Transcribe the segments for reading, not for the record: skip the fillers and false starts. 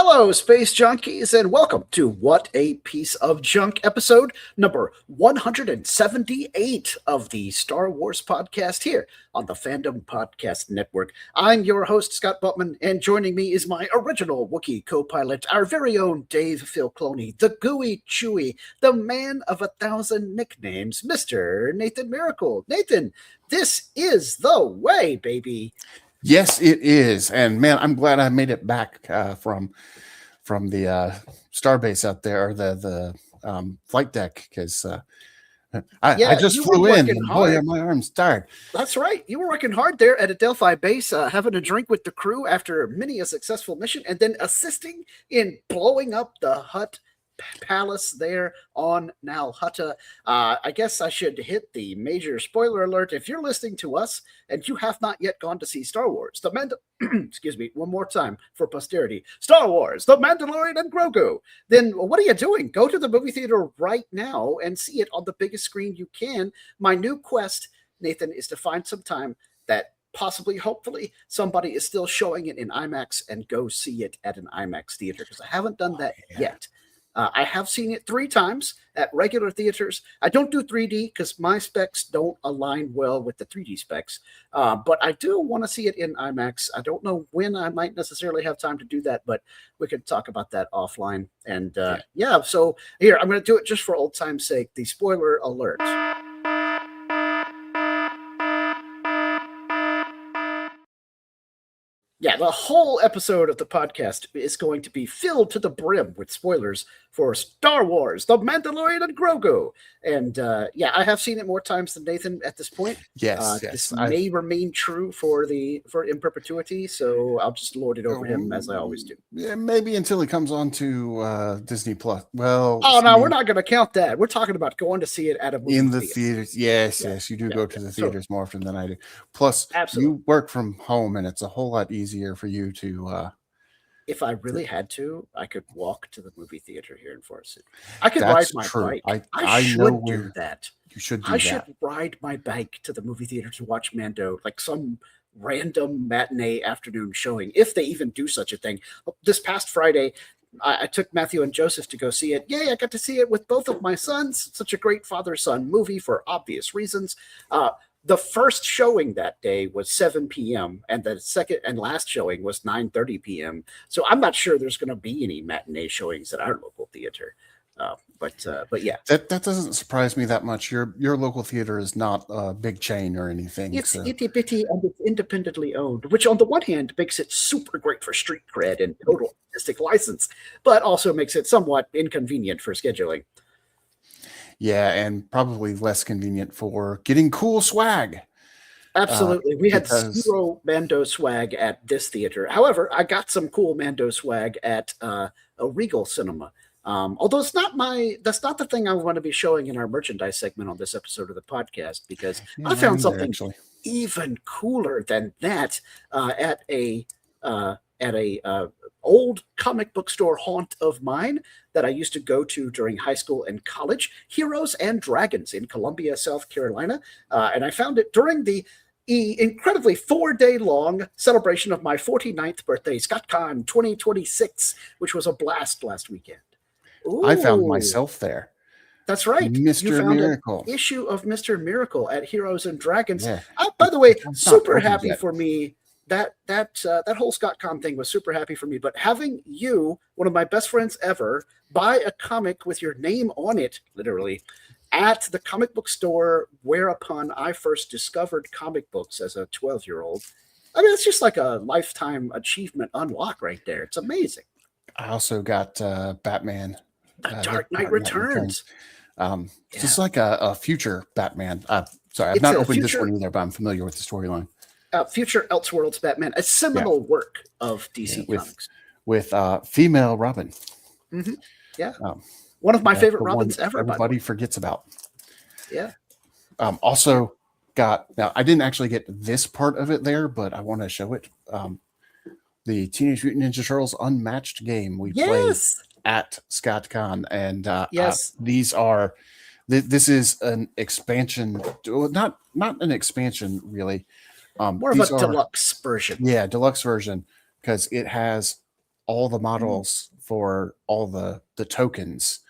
Hello, Space Junkies, and welcome to What a Piece of Junk episode number 178 of the Star Wars podcast here on the Fandom Podcast Network. I'm your host, Scott Butman, and joining me is my original Wookiee co-pilot, our very own Dave Filcloni, the gooey chewy, the man of 1,000 nicknames, Mr. Nathan Miracle. Nathan, this is the way, baby. Yes, it is, and man, I'm glad I made it back from the starbase out there, the flight deck, because I just flew in, and boy, my arm's tired. That's right. You were working hard there at Adelphi base, having a drink with the crew after many a successful mission, and then assisting in blowing up the Hutt palace there on Nal Hutta. I guess I should hit the major spoiler alert. If you're listening to us and you have not yet gone to see Star Wars, excuse me, one more time for posterity, Star Wars, The Mandalorian and Grogu, then what are you doing? Go to the movie theater right now and see it on the biggest screen you can. My new quest, Nathan, is to find some time that possibly, hopefully, somebody is still showing it in IMAX and go see it at an IMAX theater, because I haven't done that yet. I have seen it 3 times at regular theaters. I don't do 3D because my specs don't align well with the 3D specs, but I do want to see it in IMAX. I don't know when I might necessarily have time to do that, but we could talk about that offline. And so here, I'm going to do it just for old time's sake. The spoiler alert. Yeah, the whole episode of the podcast is going to be filled to the brim with spoilers for Star Wars, The Mandalorian and Grogu. And I have seen it more times than Nathan at this point. Yes. This may remain true for in perpetuity, so I'll just lord it over him as I always do. Yeah, maybe until he comes on to Disney Plus. Well, no, we're not going to count that. We're talking about going to see it at a movie in the theaters. Yes, you do go to the theaters more often than I do. Plus, you work from home, and it's a whole lot easier for you to. If I really had to, I could walk to the movie theater here in Forest City. I could ride my bike. I should do that. You should do that. I should ride my bike to the movie theater to watch Mando, like some random matinee afternoon showing, if they even do such a thing. This past Friday, I took Matthew and Joseph to go see it. Yay, I got to see it with both of my sons. Such a great father-son movie for obvious reasons. The first showing that day was 7 p.m. and the second and last showing was 9:30 p.m. So I'm not sure there's going to be any matinee showings at our local theater. But yeah, that doesn't surprise me that much. Your local theater is not a big chain or anything. It's itty bitty and it's independently owned, which on the one hand makes it super great for street cred and total artistic license, but also makes it somewhat inconvenient for scheduling. Yeah, and probably less convenient for getting cool swag. Absolutely. We had 0 Mando swag at this theater. However, I got some cool Mando swag at a Regal Cinema. Although that's not the thing I want to be showing in our merchandise segment on this episode of the podcast, because I found something even cooler than that at a old comic book store haunt of mine that I used to go to during high school and college, Heroes and Dragons in Columbia, South Carolina. And I found it during the incredibly 4-day long celebration of my 49th birthday, ScottCon 2026, which was a blast last weekend. Ooh. I found myself there. That's right. Mr. Miracle. An issue of Mr. Miracle at Heroes and Dragons. Yeah. By the way, super happy for me. That whole ScottCon thing was super happy for me. But having you, one of my best friends ever, buy a comic with your name on it, literally, at the comic book store whereupon I first discovered comic books as a 12-year-old. I mean, it's just like a lifetime achievement unlock right there. It's amazing. I also got Batman. Dark Knight Returns. Just like a future Batman. Sorry, I've not opened this one either, but I'm familiar with the storyline. Future Elseworlds Batman, a seminal work of DC Comics. With female Robin. Mm-hmm. Yeah. One of my favorite Robins ever. Everybody forgets about. Yeah. Also now I didn't actually get this part of it there, but I want to show it. The Teenage Mutant Ninja Turtles Unmatched game we played at ScottCon, and this is an expansion, not an expansion really. More of a deluxe version. Yeah, deluxe version, because it has all the models for all the tokens,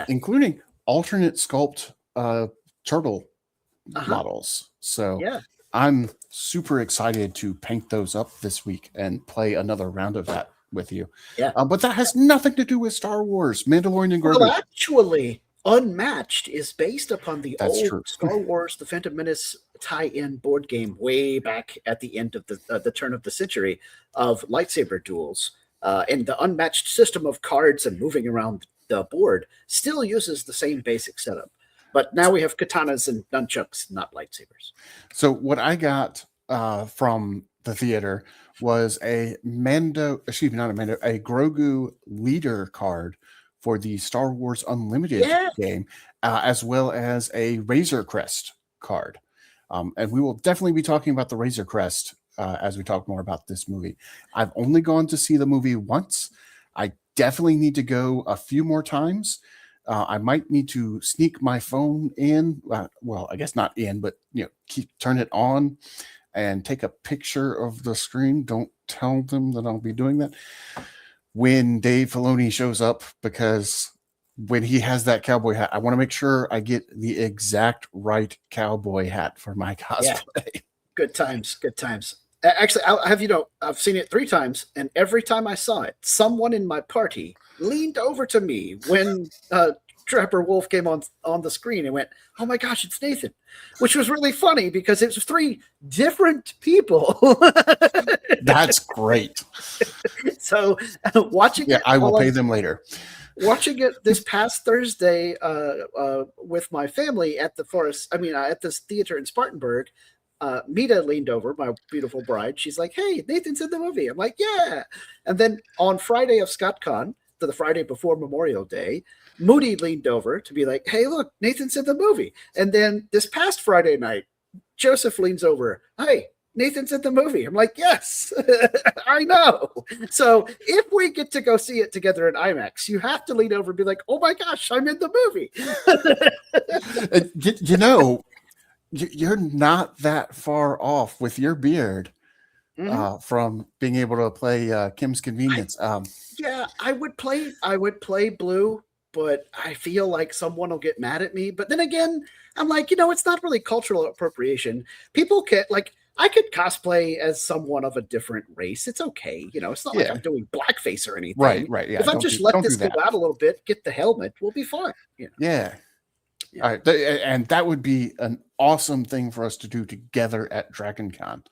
including alternate sculpt turtle models. So I'm super excited to paint those up this week and play another round of that with you. But that has nothing to do with Star Wars. Mandalorian and Grogu. Well, actually, Unmatched is based upon the old Star Wars The Phantom Menace tie-in board game way back at the end of the turn of the century of lightsaber duels. And the Unmatched system of cards and moving around the board still uses the same basic setup. But now we have katanas and nunchucks, not lightsabers. So what I got from the theater was a Grogu leader card for the Star Wars Unlimited game, as well as a Razor Crest card. And we will definitely be talking about the Razor Crest as we talk more about this movie. I've only gone to see the movie once. I definitely need to go a few more times. I might need to sneak my phone in. Well, I guess not in, but turn it on and take a picture of the screen. Don't tell them that I'll be doing that when Dave Filoni shows up, because when he has that cowboy hat, I want to make sure I get the exact right cowboy hat for my cosplay. Yeah. Good times. Actually, I've seen it 3 times, and every time I saw it, someone in my party leaned over to me when Trapper Wolf came on the screen and went, "Oh my gosh, it's Nathan," which was really funny because it was 3 different people. That's great. So watching it, I will pay them later. Watching it this past Thursday with my family at at this theater in Spartanburg. Mita leaned over, my beautiful bride. She's like, "Hey, Nathan's in the movie." I'm like, "Yeah." And then on Friday of ScottCon, the Friday before Memorial Day, Moody leaned over to be like, "Hey, look, Nathan's in the movie." And then this past Friday night, Joseph leans over, "Hey, Nathan's in the movie." I'm like, "Yes, I know." So if we get to go see it together in IMAX, you have to lean over and be like, "Oh my gosh, I'm in the movie." You're not that far off with your beard from being able to play Kim's Convenience. I would play Blue, but I feel like someone will get mad at me. But then again, I'm like, it's not really cultural appropriation. People I could cosplay as someone of a different race. It's okay. It's not like I'm doing blackface or anything. Right. Yeah. If I just let this go out a little bit, get the helmet, we'll be fine. Yeah. All right. And that would be an awesome thing for us to do together at Dragon Con.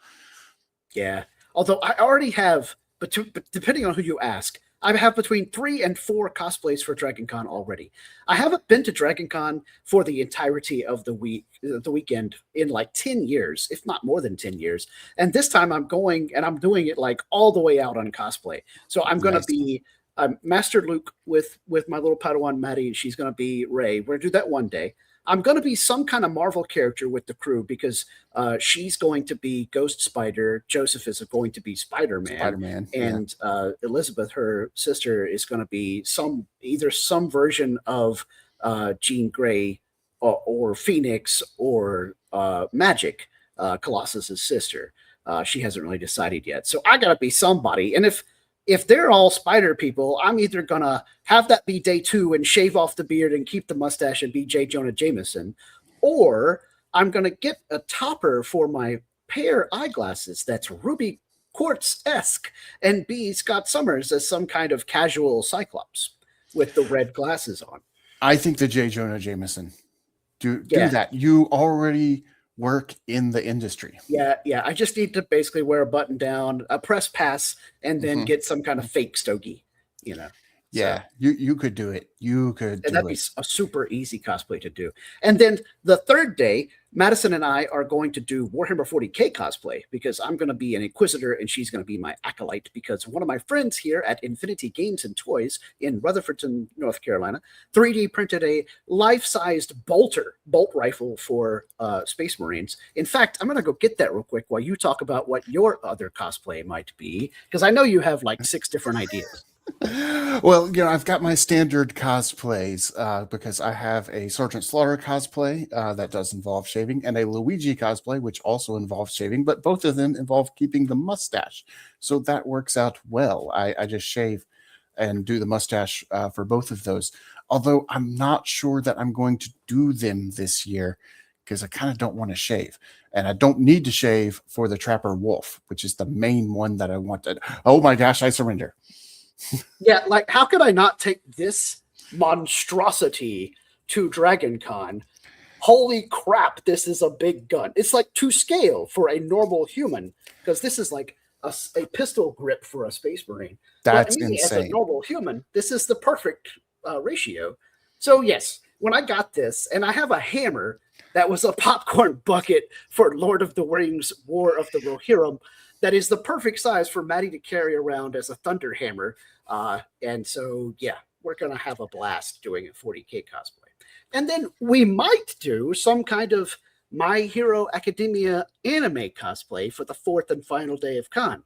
Yeah. Although I already have, but depending on who you ask, I have between 3 and 4 cosplays for Dragon Con already. I haven't been to Dragon Con for the entirety of the weekend in like 10 years, if not more than 10 years. And this time I'm going and I'm doing it like all the way out on cosplay. So I'm going to be Master Luke with my little Padawan Maddie. She's going to be Rey. We're going to do that one day. I'm going to be some kind of Marvel character with the crew because she's going to be Ghost Spider. Joseph is going to be Spider-Man. And Elizabeth, her sister, is going to be either some version of Jean Grey or Phoenix or Magic, Colossus's sister. She hasn't really decided yet. So I got to be somebody. And if they're all spider people, I'm either going to have that be day 2 and shave off the beard and keep the mustache and be J. Jonah Jameson, or I'm going to get a topper for my pair eyeglasses that's ruby quartz-esque and be Scott Summers as some kind of casual Cyclops with the red glasses on. I think the J. Jonah Jameson. Do that. You already work in the industry. Yeah. I just need to basically wear a button down, a press pass, and then get some kind of fake stogie, Yeah, so, you could do it. That'd be a super easy cosplay to do. And then the third day, Madison and I are going to do Warhammer 40K cosplay because I'm going to be an Inquisitor and she's going to be my acolyte because one of my friends here at Infinity Games and Toys in Rutherfordton, North Carolina, 3D printed a life-sized bolt rifle for Space Marines. In fact, I'm going to go get that real quick while you talk about what your other cosplay might be because I know you have like 6 different ideas. Well, I've got my standard cosplays because I have a Sergeant Slaughter cosplay that does involve shaving, and a Luigi cosplay, which also involves shaving, but both of them involve keeping the mustache. So that works out well. I just shave and do the mustache for both of those. Although I'm not sure that I'm going to do them this year because I kind of don't want to shave. And I don't need to shave for the Trapper Wolf, which is the main one that I wanted. Oh my gosh, I surrender. Yeah, like how could I not take this monstrosity to Dragon Con? Holy crap, this is a big gun. It's like to scale for a normal human, because this is like a pistol grip for a Space Marine. That's but me, insane. as a normal human, this is the perfect ratio. So yes, when I got this, and I have a hammer that was a popcorn bucket for Lord of the Rings War of the Rohirrim, that is the perfect size for Maddie to carry around as a thunder hammer. And so, yeah, we're going to have a blast doing a 40K cosplay. And then we might do some kind of My Hero Academia anime cosplay for the fourth and final day of con.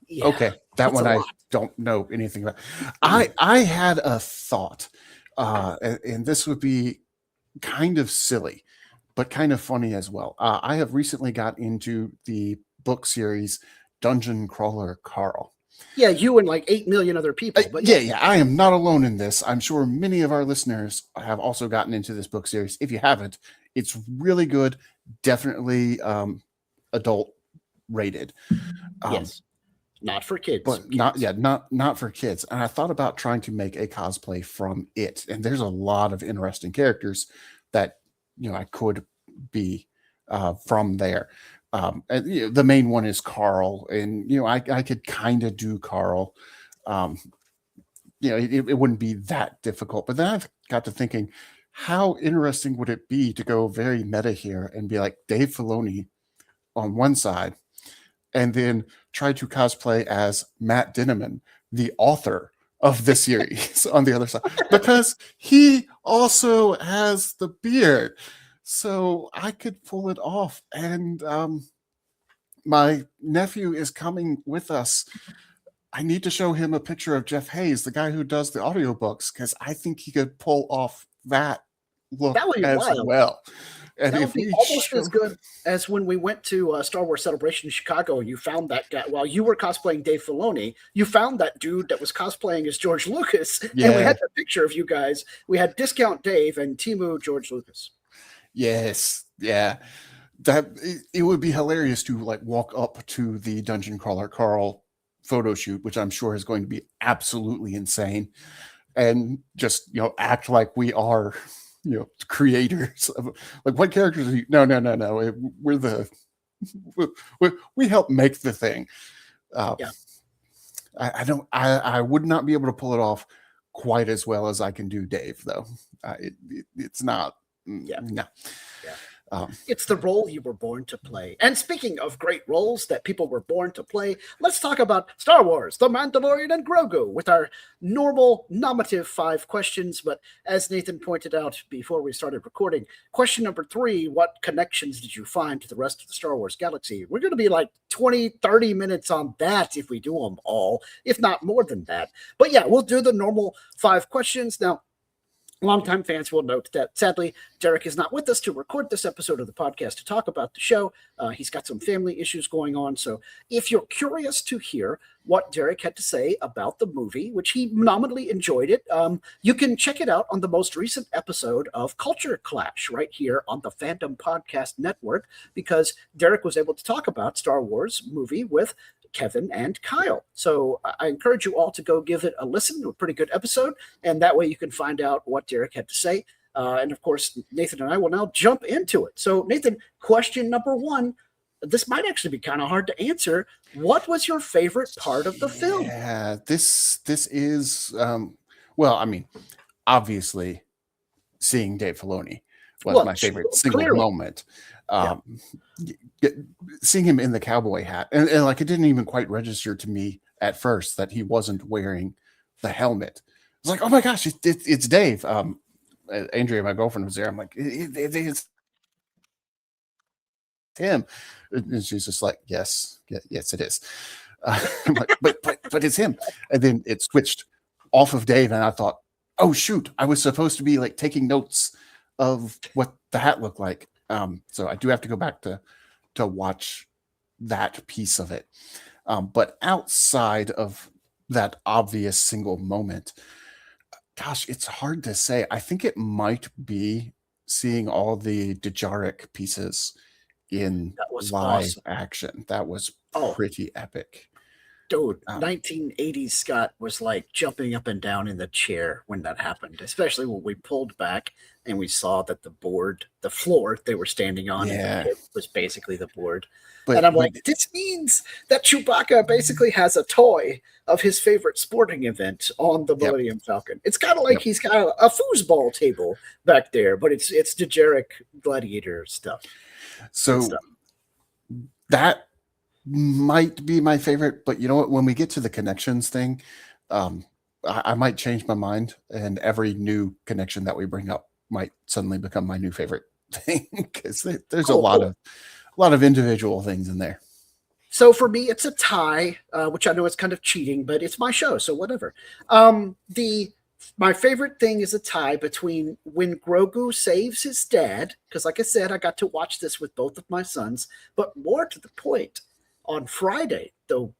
Yeah, okay, that one I don't know anything about. I had a thought, and this would be kind of silly, but kind of funny as well. I have recently got into the book series Dungeon Crawler Carl. Yeah, you and like 8 million other people. But yeah, I am not alone in this. I'm sure many of our listeners have also gotten into this book series. If you haven't, it's really good. Definitely adult rated. Yes. Not for kids. But not for kids. And I thought about trying to make a cosplay from it. And there's a lot of interesting characters that I could be from there. And, the main one is Carl, and I could kind of do Carl. It wouldn't be that difficult. But then I've got to thinking, how interesting would it be to go very meta here and be like Dave Filoni on one side, and then try to cosplay as Matt Dinniman, the author of the series, on the other side, because he also has the beard. So I could pull it off. And my nephew is coming with us. I need to show him a picture of Jeff Hayes, the guy who does the audiobooks, because I think he could pull off that look as well. And that would be almost as good as when we went to Star Wars Celebration in Chicago, and you found that guy while you were cosplaying Dave Filoni. You found that dude that was cosplaying as George Lucas, and we had the picture of you guys. We had Discount Dave and Timu George Lucas. Yes, yeah, that it would be hilarious to like walk up to the Dungeon Crawler Carl photo shoot, which I'm sure is going to be absolutely insane, and just act like we are. Creators of like what characters are you? No. We're the we help make the thing. I would not be able to pull it off quite as well as I can do Dave, though. It's not. No. It's the role you were born to play. And speaking of great roles that people were born to play, let's talk about Star Wars, The Mandalorian and Grogu, with our normal nominative 5 questions. But as Nathan pointed out before we started recording, question number 3, what connections did you find to the rest of the Star Wars galaxy? We're going to be like 20, 30 minutes on that if we do them all, if not more than that. But yeah, we'll do the normal 5 questions. Now, longtime fans will note that, sadly, Derek is not with us to record this episode of the podcast to talk about the show. He's got some family issues going on. So if you're curious to hear what Derek had to say about the movie, which he nominally enjoyed it, you can check it out on the most recent episode of Culture Clash right here on the Fandom Podcast Network, because Derek was able to talk about Star Wars movie with Kevin and Kyle. So I encourage you all to go give it a listen. A pretty good episode. And that way you can find out what Derek had to say. And of course, Nathan and I will now jump into it. So Nathan, question number 1, this might actually be kind of hard to answer. What was your favorite part of the film? Yeah, this is, well, I mean, obviously seeing Dave Filoni was my favorite single moment. Seeing him in the cowboy hat, and like it didn't even quite register to me at first that he wasn't wearing the helmet. It's like, oh my gosh, it's Dave. Andrea, my girlfriend, was there. I'm like, it's him, and she's just like, yes, it is. I'm like, but it's him. And then it switched off of Dave, and I thought, oh shoot, I was supposed to be like taking notes of what the hat looked like. So I do have to go back to watch that piece of it. But outside of that obvious single moment, gosh, it's hard to say. I think it might be seeing all the Dejaric pieces in That was live awesome. action. That was Oh, pretty epic. dude, Um, 1980s Scott was like jumping up and down in the chair when that happened, especially when we pulled back and we saw that the floor they were standing on in the yeah, pit was basically the board. And but I'm like, this means that Chewbacca basically has a toy of his favorite sporting event on the yep, Millennium Falcon. It's kind of like yep. he's got a foosball table back there, but it's Dejaric gladiator stuff. So that might be my favorite, but you know what? When we get to the connections thing, I might change my mind, and every new connection that we bring up might suddenly become my new favorite thing because there's a lot of individual things in there. So for me, it's a tie, which I know is kind of cheating, but it's my show, so whatever. My favorite thing is a tie between when Grogu saves his dad, because like I said, I got to watch this with both of my sons, but more to the point, on Friday, the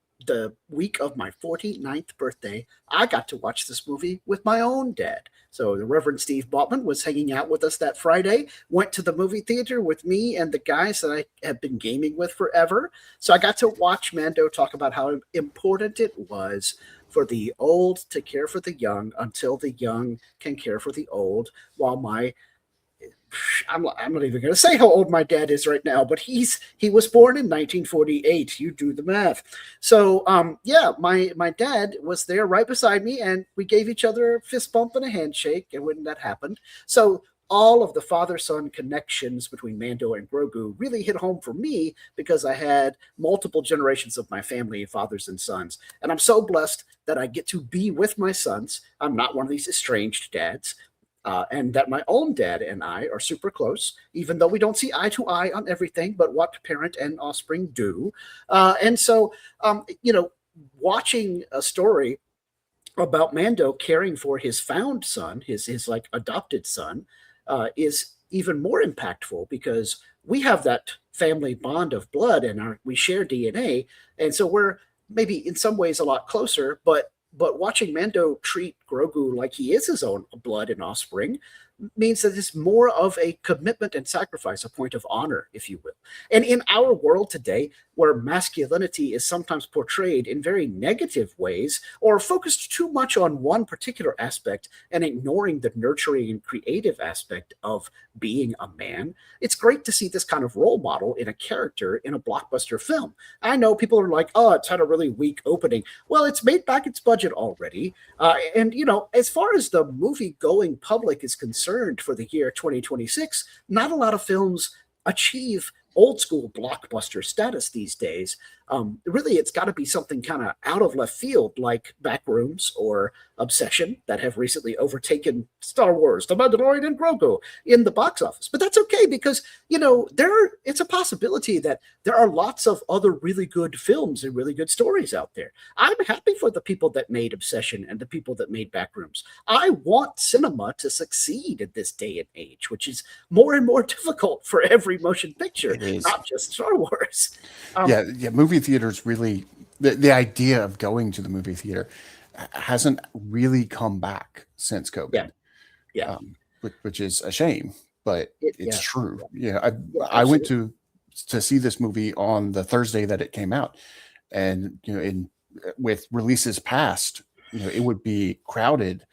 week of my 49th birthday, I got to watch this movie with my own dad. So the Reverend Steve Botman was hanging out with us that Friday, went to the movie theater with me and the guys that I have been gaming with forever. So I got to watch Mando talk about how important it was for the old to care for the young until the young can care for the old, while I'm not even going to say how old my dad is right now, but he was born in 1948. You do the math. So yeah, my dad was there right beside me, and we gave each other a fist bump and a handshake. And when that happened, so all of the father-son connections between Mando and Grogu really hit home for me because I had multiple generations of my family, fathers and sons, and I'm so blessed that I get to be with my sons. I'm not one of these estranged dads. And that my own dad and I are super close, even though we don't see eye to eye on everything, but what parent and offspring do. And so, watching a story about Mando caring for his found son, his like adopted son, is even more impactful because we have that family bond of blood and we share DNA, and so we're maybe in some ways a lot closer, but watching Mando treat Grogu like he is his own blood and offspring means that it's more of a commitment and sacrifice, a point of honor, if you will. And in our world today, where masculinity is sometimes portrayed in very negative ways or focused too much on one particular aspect and ignoring the nurturing and creative aspect of being a man, it's great to see this kind of role model in a character in a blockbuster film. I know people are like, oh, it's had a really weak opening. Well, it's made back its budget already. And, as far as the movie going public is concerned for the year 2026, not a lot of films achieve old school blockbuster status these days. Really, it's got to be something kind of out of left field like Backrooms or Obsession that have recently overtaken Star Wars, The Mandalorian and Grogu in the box office. But that's okay because, it's a possibility that there are lots of other really good films and really good stories out there. I'm happy for the people that made Obsession and the people that made Backrooms. I want cinema to succeed in this day and age, which is more and more difficult for every motion picture, not just Star Wars. Yeah, movie theaters really, the idea of going to the movie theater hasn't really come back since COVID. Yeah. Which is a shame, but it's true. Yeah, I went to see this movie on the Thursday that it came out, and with releases past, it would be crowded,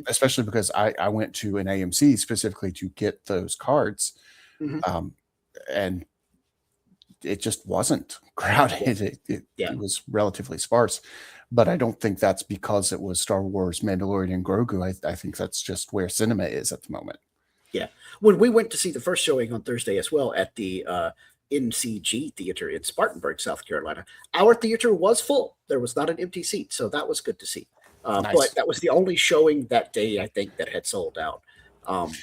especially because I went to an AMC specifically to get those cards, and it just wasn't crowded. It was relatively sparse, but I don't think that's because it was Star Wars, Mandalorian, and Grogu. I think that's just where cinema is at the moment. Yeah. When we went to see the first showing on Thursday as well at the NCG Theater in Spartanburg, South Carolina, our theater was full. There was not an empty seat, so that was good to see. Nice. But that was the only showing that day, I think, that had sold out. And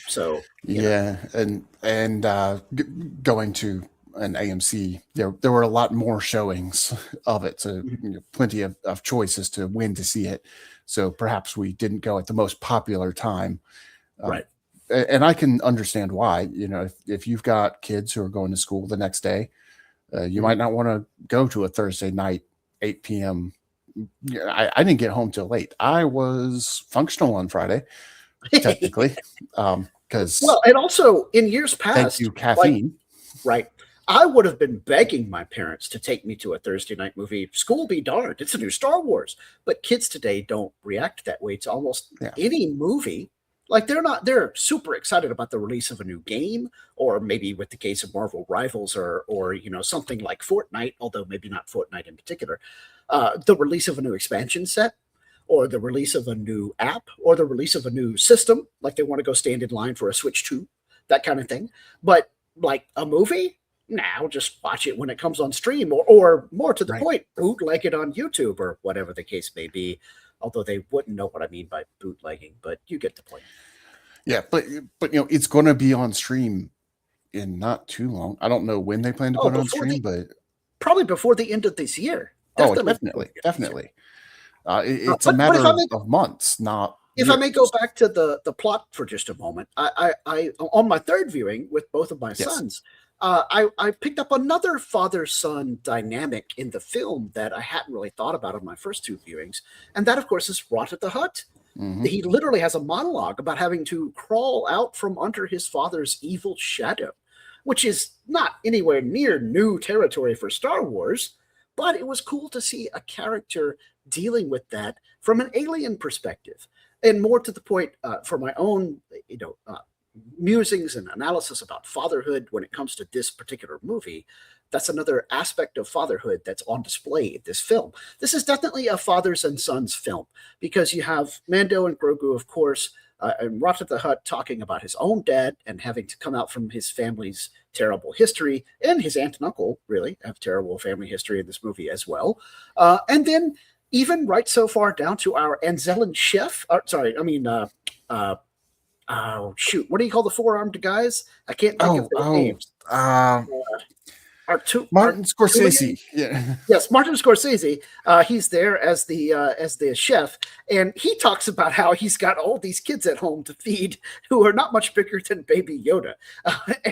going to and AMC, there were a lot more showings of it, so plenty of choice as to when to see it. So perhaps we didn't go at the most popular time. Right. And I can understand why. If you've got kids who are going to school the next day, you might not want to go to a Thursday night, 8 p.m. I didn't get home till late. I was functional on Friday, technically, because and also in years past, thank you, caffeine. Right. I would have been begging my parents to take me to a Thursday night movie. School be darned. It's a new Star Wars. But kids today don't react that way to almost any movie. Like they're super excited about the release of a new game, or maybe with the case of Marvel Rivals or something like Fortnite, although maybe not Fortnite in particular, the release of a new expansion set, or the release of a new app, or the release of a new system, like they want to go stand in line for a Switch 2, that kind of thing. But like a movie, now just watch it when it comes on stream, or more to the point, bootleg it on YouTube or whatever the case may be. Although they wouldn't know what I mean by bootlegging, but you get the point. Yeah, but it's going to be on stream in not too long. I don't know when they plan to put it on stream, but probably before the end of this year. Definitely. It's a matter of months, not. If I may go back to the plot for just a moment, I on my third viewing with both of my sons, I picked up another father-son dynamic in the film that I hadn't really thought about on my first two viewings, and that, of course, is Rot at the Hut. Mm-hmm. He literally has a monologue about having to crawl out from under his father's evil shadow, which is not anywhere near new territory for Star Wars, but it was cool to see a character dealing with that from an alien perspective. And more to the point, for my own, musings and analysis about fatherhood when it comes to this particular movie, that's another aspect of fatherhood that's on display in this film. This is definitely a fathers and sons film, because you have Mando and Grogu, of course, and Rot at the Hut talking about his own dad and having to come out from his family's terrible history, and his aunt and uncle really have terrible family history in this movie as well. And then even right so far down to our Anzellan chef. Oh shoot! What do you call the four-armed guys? I can't think of their names. Martin Scorsese. Yeah. Yes, Martin Scorsese. He's there as the chef, and he talks about how he's got all these kids at home to feed who are not much bigger than Baby Yoda.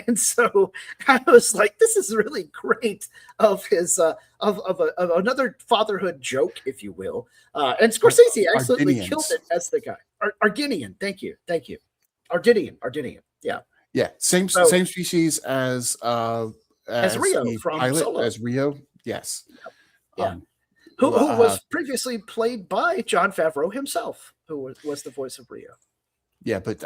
And so I was like, this is really great of his of another fatherhood joke, if you will. And Scorsese absolutely killed it as the guy. Arginian. Thank you. Arginian. Yeah. Yeah. Same species as Rio from pilot, Solo. as Rio. Yes. Yeah. Who was previously played by Jon Favreau himself, who was the voice of Rio. Yeah, but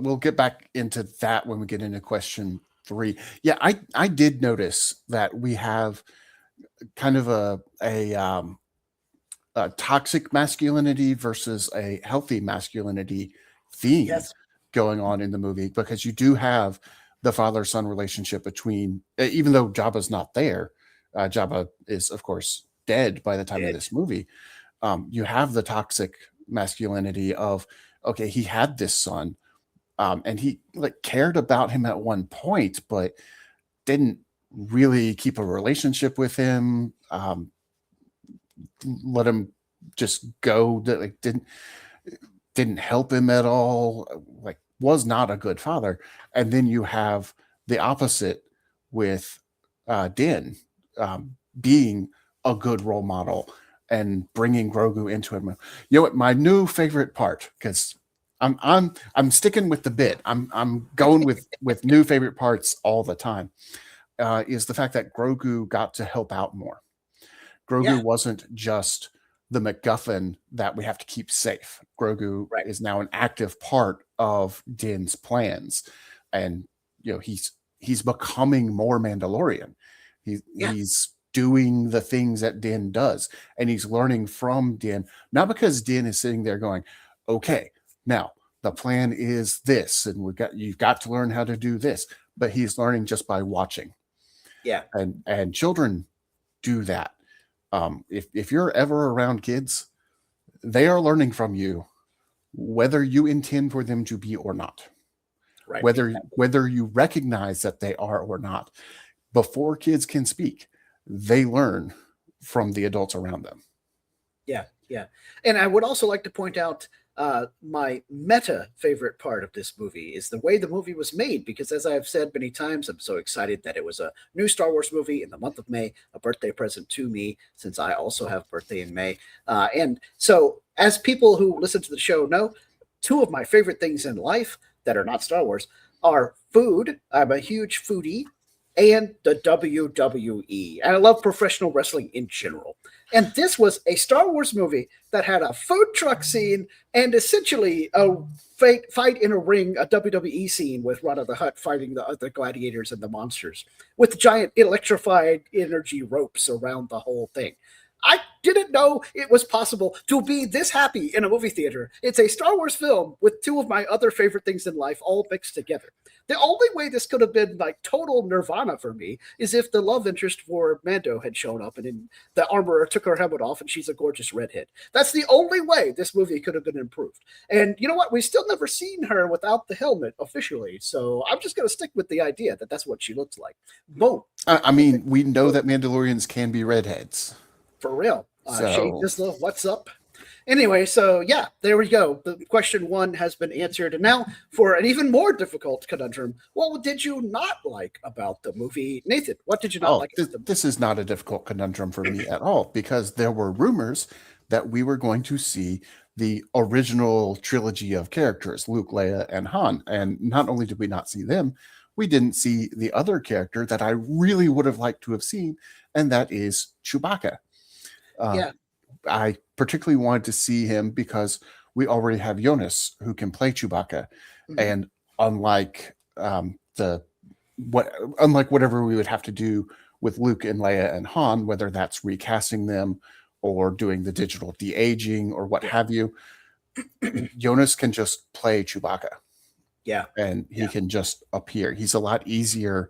we'll get back into that when we get into question 3. Yeah, I did notice that we have kind of a toxic masculinity versus a healthy masculinity theme going on in the movie, because you do have the father-son relationship between, even though Jabba's not there, Jabba is, of course, dead by the time of this movie. You have the toxic masculinity of, okay, he had this son, and he cared about him at one point, but didn't really keep a relationship with him. Let him just go. Didn't help him at all. Was not a good father. And then you have the opposite with Din being a good role model and bringing Grogu into it. You know what? My new favorite part, because I'm sticking with the bit. I'm going with new favorite parts all the time. Is the fact that Grogu got to help out more. Grogu wasn't just the MacGuffin that we have to keep safe. Grogu is now an active part of Din's plans, and he's becoming more Mandalorian. He's doing the things that Din does, and he's learning from Din, not because Din is sitting there going, okay, now the plan is this, and you've got to learn how to do this, but he's learning just by watching. Yeah. And children do that. If you're ever around kids, they are learning from you, whether you intend for them to be or not. Right. Whether you recognize that they are or not. before kids can speak, they learn from the adults around them. Yeah, yeah. And I would also like to point out my meta favorite part of this movie is the way the movie was made, because as I've said many times, I'm so excited that it was a new Star Wars movie in the month of May, a birthday present to me, since I also have a birthday in May. And so, as people who listen to the show know, two of my favorite things in life that are not Star Wars are food. I'm a huge foodie. And the WWE. And I love professional wrestling in general. And this was a Star Wars movie that had a food truck scene and essentially a fight in a ring, a WWE scene with Rana the Hutt fighting the other gladiators and the monsters with giant electrified energy ropes around the whole thing. I didn't know it was possible to be this happy in a movie theater. It's a Star Wars film with two of my other favorite things in life all mixed together. The only way this could have been like total nirvana for me is if the love interest for Mando had shown up and then the armorer took her helmet off and she's a gorgeous redhead. That's the only way this movie could have been improved. And you know what? We've still never seen her without the helmet officially. So I'm just going to stick with the idea that that's what she looks like. Boom. I mean, we know that Mandalorians can be redheads. For real. Shane Disla, what's up? Anyway, so yeah, there we go. The question 1 has been answered. And now for an even more difficult conundrum, what did you not like about the movie? Nathan, what did you not like? This is not a difficult conundrum for me at all, because there were rumors that we were going to see the original trilogy of characters, Luke, Leia, and Han. And not only did we not see them, we didn't see the other character that I really would have liked to have seen, and that is Chewbacca. I particularly wanted to see him because we already have Jonas who can play Chewbacca, and unlike whatever we would have to do with Luke and Leia and Han, whether that's recasting them or doing the digital de-aging or what have you, Jonas can just play Chewbacca. Yeah, and he can just appear. He's a lot easier.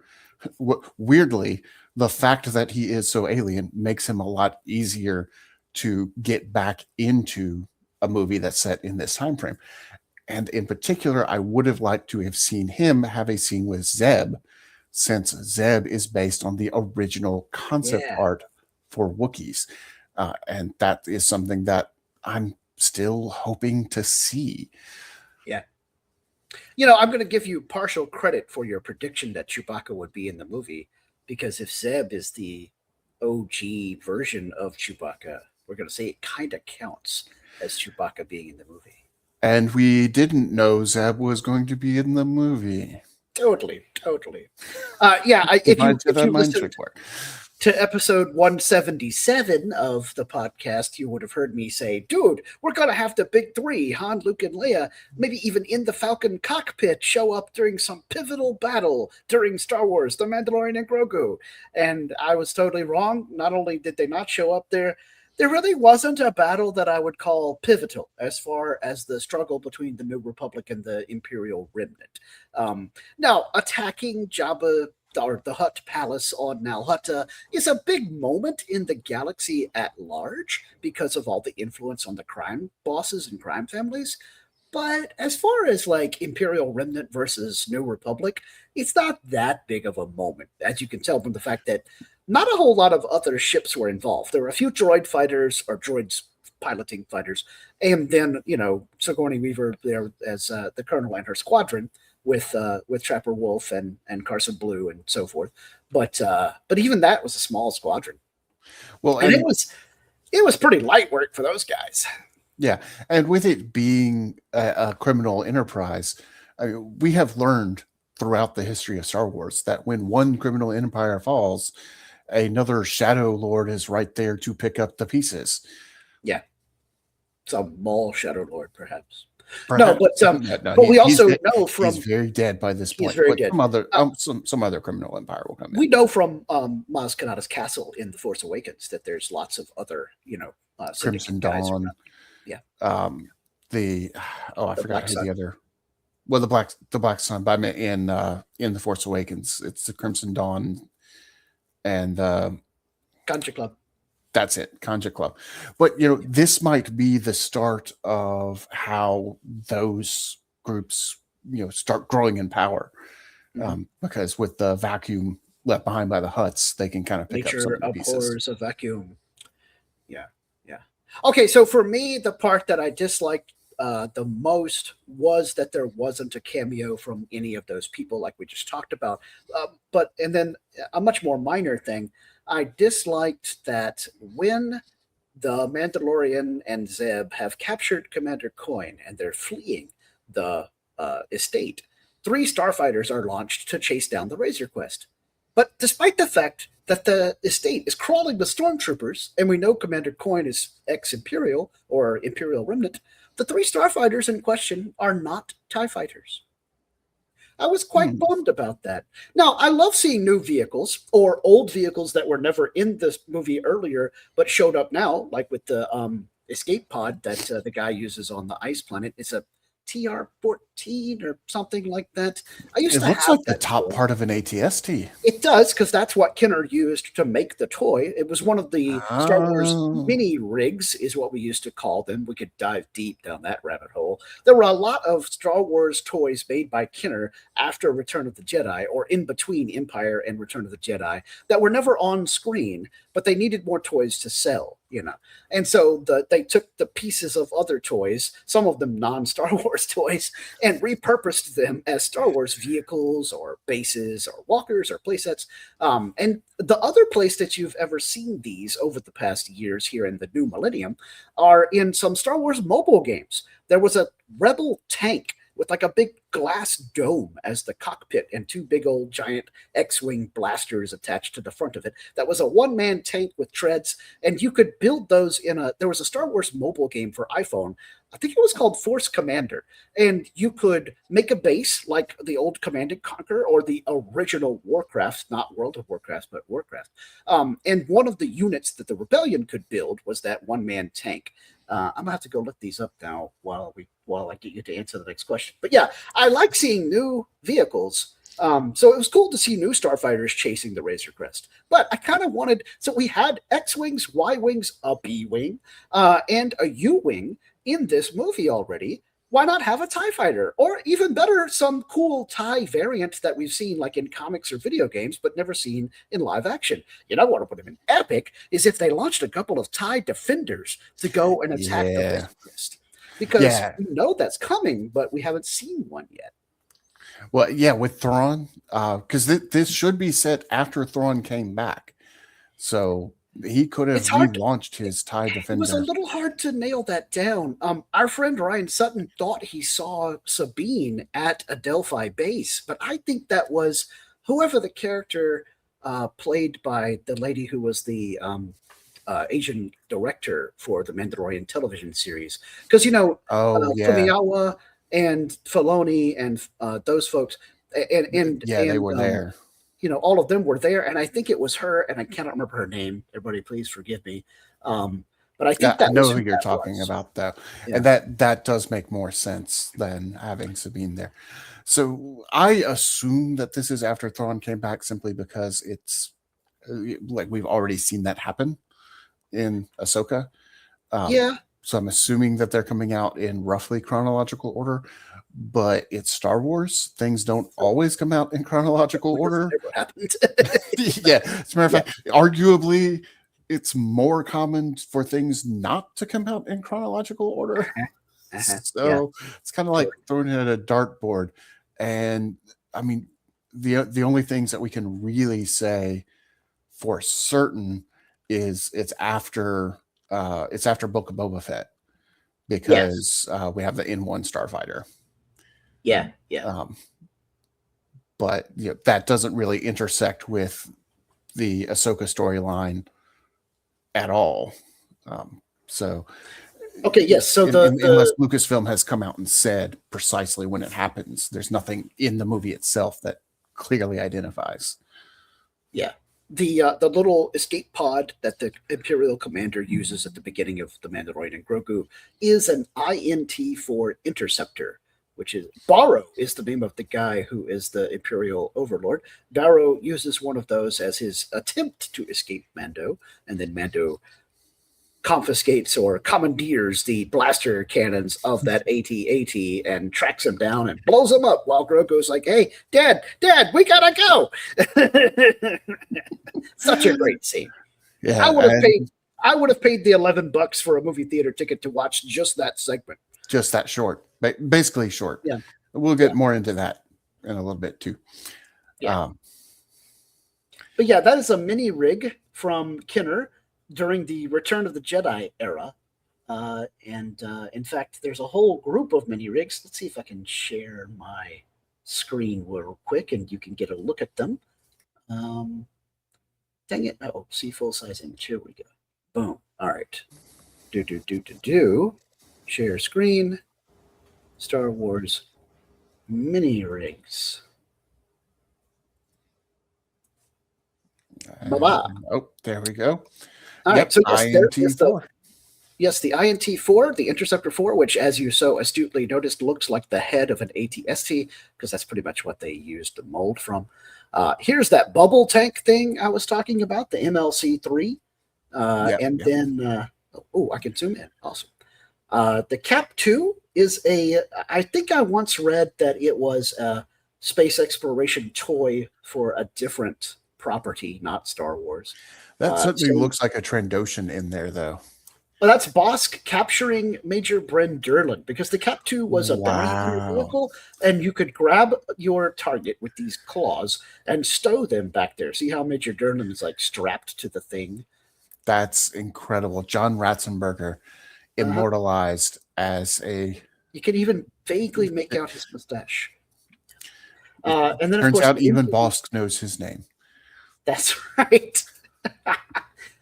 Weirdly, the fact that he is so alien makes him a lot easier to get back into a movie that's set in this time frame. And in particular, I would have liked to have seen him have a scene with Zeb, since Zeb is based on the original concept art for Wookiees. And that is something that I'm still hoping to see. Yeah. You know, I'm going to give you partial credit for your prediction that Chewbacca would be in the movie, because if Zeb is the OG version of Chewbacca, we're going to say it kind of counts as Chewbacca being in the movie. And we didn't know Zeb was going to be in the movie. Totally. If you listened to episode 177 of the podcast, you would have heard me say, dude, we're going to have the big three, Han, Luke, and Leia, maybe even in the Falcon cockpit, show up during some pivotal battle during Star Wars, The Mandalorian and Grogu. And I was totally wrong. Not only did they not show up there really wasn't a battle that I would call pivotal as far as the struggle between the New Republic and the Imperial Remnant. Now, attacking Jabba or the Hutt Palace on Nal Hutta is a big moment in the galaxy at large because of all the influence on the crime bosses and crime families. But as far as like Imperial Remnant versus New Republic, it's not that big of a moment, as you can tell from the fact that not a whole lot of other ships were involved. There were a few droid fighters or droids piloting fighters, and then, you know, Sigourney Weaver there as the colonel and her squadron with Trapper Wolf and Carson Blue and so forth. But even that was a small squadron. Well, and it was pretty light work for those guys. Yeah, and with it being a criminal enterprise, I mean, we have learned throughout the history of Star Wars that when one criminal empire falls, another Shadow Lord is right there to pick up the pieces. Yeah, some mall Shadow Lord, perhaps. No, but we also know from he's very dead by this point. He's very dead. Some other criminal empire will come in. We know from Maz Kanata's castle in The Force Awakens that there's lots of other, Crimson Dawn. Yeah. I forgot who the other. Well, the Black Sun. But I mean, in The Force Awakens, it's the Crimson Dawn and Ganja Club. That's it, Ganja Club. But this might be the start of how those groups start growing in power, because with the vacuum left behind by the Hutts, they can kind of pick up some Nature of the pieces. abhors a vacuum. Yeah, yeah. Okay, so for me, the part that I disliked the most was that there wasn't a cameo from any of those people, like we just talked about. And then a much more minor thing, I disliked that when the Mandalorian and Zeb have captured Commander Coin and they're fleeing the estate, 3 starfighters are launched to chase down the Razor Quest. But despite the fact that the estate is crawling with stormtroopers, and we know Commander Coin is ex-Imperial or Imperial Remnant, the 3 starfighters in question are not TIE fighters. I was quite bummed about that. Now, I love seeing new vehicles or old vehicles that were never in this movie earlier but showed up now, like with the escape pod that the guy uses on the ice planet. It's a TR-14 or something like that. It looks like the top part of an ATST. It does, because that's what Kenner used to make the toy. It was one of the Star Wars mini rigs, is what we used to call them. We could dive deep down that rabbit hole. There were a lot of Star Wars toys made by Kenner after Return of the Jedi, or in between Empire and Return of the Jedi, that were never on screen, but they needed more toys to sell. And so they took the pieces of other toys, some of them non-Star Wars toys, and repurposed them as Star Wars vehicles or bases or walkers or playsets. And the other place that you've ever seen these over the past years here in the new millennium are in some Star Wars mobile games. There was a Rebel tank with like a big glass dome as the cockpit and 2 big old giant X-Wing blasters attached to the front of it. That was a one-man tank with treads, and you could build those there was a Star Wars mobile game for iPhone. I think it was called Force Commander, and you could make a base like the old Command & Conquer or the original Warcraft, not World of Warcraft, but Warcraft. And one of the units that the Rebellion could build was that one-man tank. I'm gonna have to go look these up now while I get you to answer the next question. But yeah, I like seeing new vehicles. So it was cool to see new starfighters chasing the Razor Crest. But I kind of wanted, so we had X-Wings, Y-Wings, a B-Wing, and a U-Wing in this movie already. Why not have a TIE fighter? Or even better, some cool TIE variant that we've seen like in comics or video games, but never seen in live action. What would have been epic is if they launched a couple of TIE defenders to go and attack the Razor Crest. Because we know that's coming, but we haven't seen one yet. Well, yeah, with Thrawn, because this should be set after Thrawn came back. So he could have relaunched his TIE Defender. It was a little hard to nail that down. Our friend Ryan Sutton thought he saw Sabine at Adelphi base, but I think that was whoever the character played by the lady who was the Asian director for the Mandalorian television series. Because, Fumiyawa and Filoni and those folks, and they were there. All of them were there, and I think it was her, and I cannot remember her name. Everybody, please forgive me. But I think I know who you're talking about, though, and that does make more sense than having Sabine there. So I assume that this is after Thrawn came back, simply because it's like we've already seen that happen in Ahsoka. So I'm assuming that they're coming out in roughly chronological order, but it's Star Wars. Things don't always come out in chronological order. Yeah. As a matter of fact, arguably, it's more common for things not to come out in chronological order. So it's kind of like throwing it at a dartboard. And I mean, the only things that we can really say for certain is it's after Book of Boba Fett, because we have the N1 starfighter. But that doesn't really intersect with the Ahsoka storyline at all. So unless Lucasfilm has come out and said precisely when it happens, there's nothing in the movie itself that clearly identifies. The little escape pod that the Imperial commander uses at the beginning of the Mandalorian and Grogu is an INT-4 interceptor, which is Barrow is the name of the guy who is the Imperial overlord. Barrow uses one of those as his attempt to escape Mando, and then Mando confiscates or commandeers the blaster cannons of that AT-AT and tracks him down and blows him up while Grogu's like, hey, Dad, we gotta go. Such a great scene. Yeah, I would have paid the $11 for a movie theater ticket to watch just that segment. Just that short, basically short. Yeah. We'll get more into that in a little bit too. Yeah. But yeah, that is a mini rig from Kenner during the Return of the Jedi era. And in fact, there's a whole group of mini rigs. Let's see if I can share my screen real quick and you can get a look at them. Dang it. Oh, see full size image. Here we go. Boom. All right. Share screen. Star Wars mini rigs. Oh, there we go. All right, so INT4. Yes, the INT4, the Interceptor 4, which, as you so astutely noticed, looks like the head of an AT-ST, because that's pretty much what they used the mold from. Here's that bubble tank thing I was talking about, the MLC3. Then, I can zoom in. Awesome. The Cap 2 is I think I once read that it was a space exploration toy for a different property, not Star Wars. That certainly looks like a Trandoshan in there, though. Well, that's Bosk capturing Major Bren Durlin, because the Cap 2 was a bounty vehicle, and you could grab your target with these claws and stow them back there. See how Major Durlin is like strapped to the thing? That's incredible. John Ratzenberger immortalized as a... You can even vaguely make out his mustache. And then, turns of course, out even Bosk knows his name. That's right.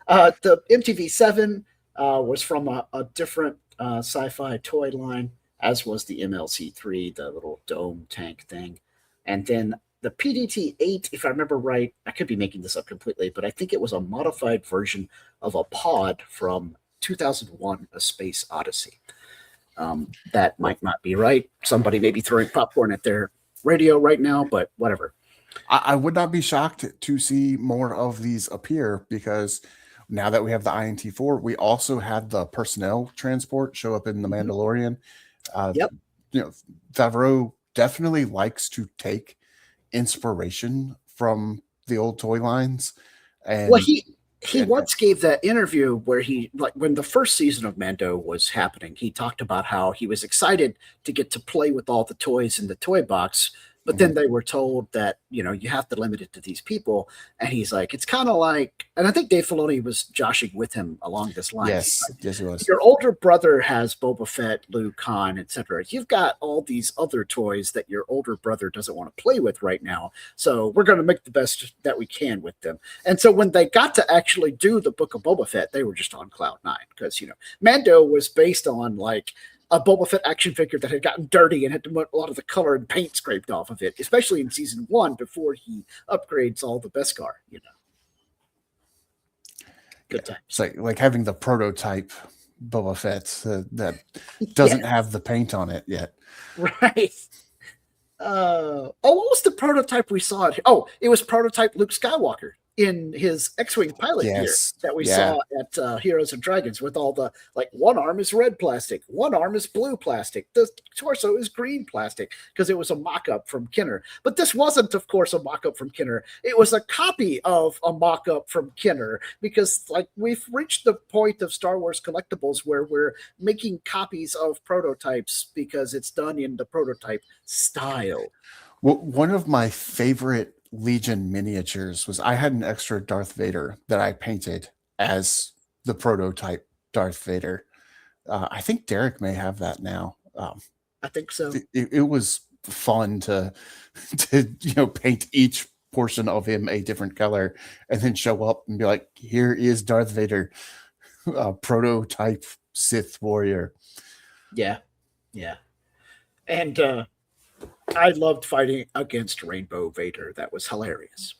The MTV7 was from a different sci-fi toy line, as was the MLC3, the little dome tank thing. And then the PDT-8, if I remember right, I could be making this up completely, but I think it was a modified version of a pod from 2001, A Space Odyssey. That might not be right. Somebody may be throwing popcorn at their radio right now, but whatever. I would not be shocked to see more of these appear, because now that we have the INT4, we also had the personnel transport show up in the Mandalorian. Favreau definitely likes to take inspiration from the old toy lines. And he once gave that interview where he, like, when the first season of Mando was happening, he talked about how he was excited to get to play with all the toys in the toy box. But then they were told that, you have to limit it to these people. And he's like, it's kind of like, and I think Dave Filoni was joshing with him along this line. Yes, he was. Your older brother has Boba Fett, Luke, Han, etc. You've got all these other toys that your older brother doesn't want to play with right now. So we're going to make the best that we can with them. And so when they got to actually do the Book of Boba Fett, they were just on cloud nine, because, Mando was based on like a Boba Fett action figure that had gotten dirty and had a lot of the color and paint scraped off of it, especially in season 1 before he upgrades all the Beskar, Good time. It's like having the prototype Boba Fett that doesn't have the paint on it yet. Right. What was the prototype we saw? It was prototype Luke Skywalker in his X-Wing pilot gear that we saw at Heroes and Dragons, with all the, like, one arm is red plastic, one arm is blue plastic, the torso is green plastic, because it was a mock-up from Kenner. But this wasn't, of course, a mock-up from Kenner. It was a copy of a mock-up from Kenner, because, like, we've reached the point of Star Wars collectibles where we're making copies of prototypes because it's done in the prototype style. Well, one of my favorite Legion miniatures was, I had an extra Darth Vader that I painted as the prototype Darth Vader. I think Derek may have that now. I think so. It was fun to paint each portion of him a different color and then show up and be like, here is Darth Vader, prototype Sith warrior. Yeah. And I loved fighting against Rainbow Vader. That was hilarious.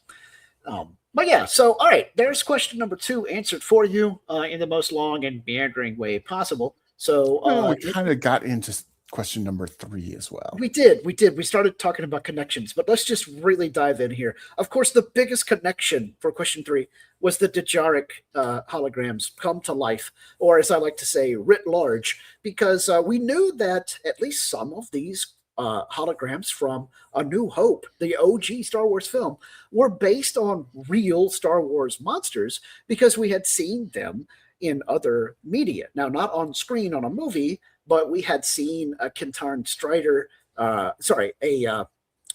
But yeah, so all right, there's question number 2 answered for you in the most long and meandering way possible. So we kind of got into question number 3 as well. We did. We started talking about connections, but let's just really dive in here. Of course, the biggest connection for question 3 was the Dejaric holograms come to life, or as I like to say, writ large, because we knew that at least some of these holograms from A New Hope, the OG Star Wars film, were based on real Star Wars monsters because we had seen them in other media. Now, not on screen on a movie, but we had seen a Kintarn Strider, a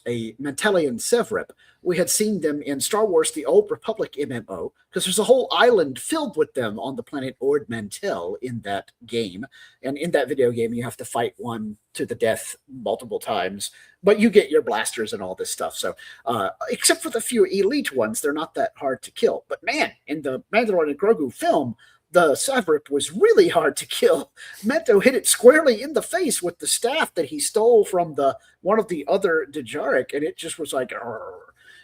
Mentelian Sevrep. We had seen them in Star Wars The Old Republic MMO, because there's a whole island filled with them on the planet Ord Mantell in that game. And in that video game, you have to fight one to the death multiple times, but you get your blasters and all this stuff. So, except for the few elite ones, they're not that hard to kill. But man, in the Mandalorian and Grogu film, the Sevrip was really hard to kill. Mento hit it squarely in the face with the staff that he stole from one of the other Dejaric, and it just was like, "Arr."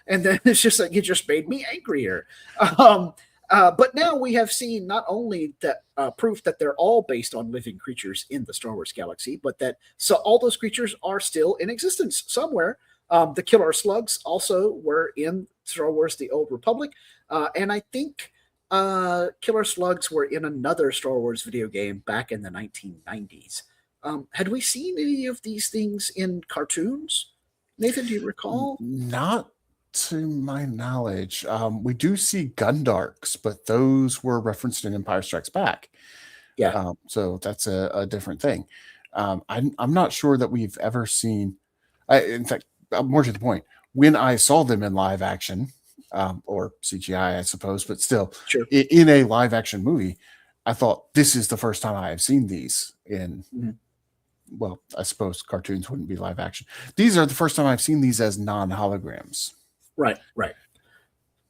And then it's just like, it just made me angrier. But now we have seen not only that proof that they're all based on living creatures in the Star Wars galaxy, but that all those creatures are still in existence somewhere. The killer slugs also were in Star Wars The Old Republic, and I think killer slugs were in another Star Wars video game back in the 1990s. Had we seen any of these things in cartoons? Nathan, do you recall? Not to my knowledge. We do see Gundarks, but those were referenced in Empire Strikes Back. Yeah. So that's a different thing. I'm not sure that we've ever seen. In fact, more to the point, when I saw them in live action, or CGI, I suppose, but still, sure, in a live action movie, I thought this is the first time I have seen these in. Mm-hmm. Well, I suppose cartoons wouldn't be live action. These are the first time I've seen these as non-holograms. Right.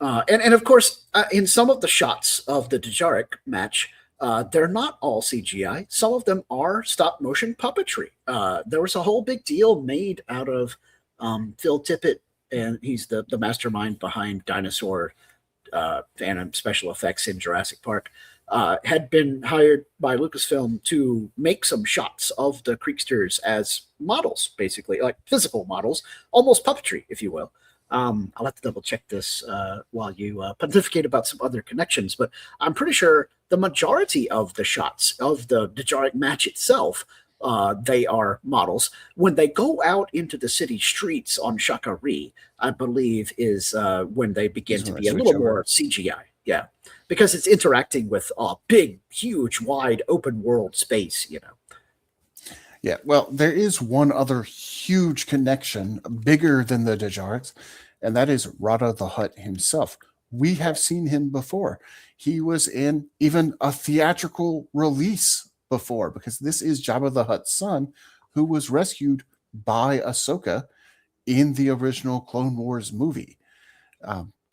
And of course, in some of the shots of the Dejaric match, they're not all CGI. Some of them are stop motion puppetry. There was a whole big deal made out of Phil Tippett, and he's the mastermind behind dinosaur Phantom special effects in Jurassic Park. Had been hired by Lucasfilm to make some shots of the Creeksters as models, basically, like physical models, almost puppetry, if you will. I'll have to double check this while you pontificate about some other connections, but I'm pretty sure the majority of the shots of the Dejaric match itself, they are models. When they go out into the city streets on Shakari, I believe is when they begin to be a little more CGI. Yeah, because it's interacting with a big, huge, wide, open world space, you know. Yeah, well, there is one other huge connection, bigger than the Dejarics, and that is Rada the Hutt himself. We have seen him before. He was in even a theatrical release before, because this is Jabba the Hutt's son, who was rescued by Ahsoka in the original Clone Wars movie,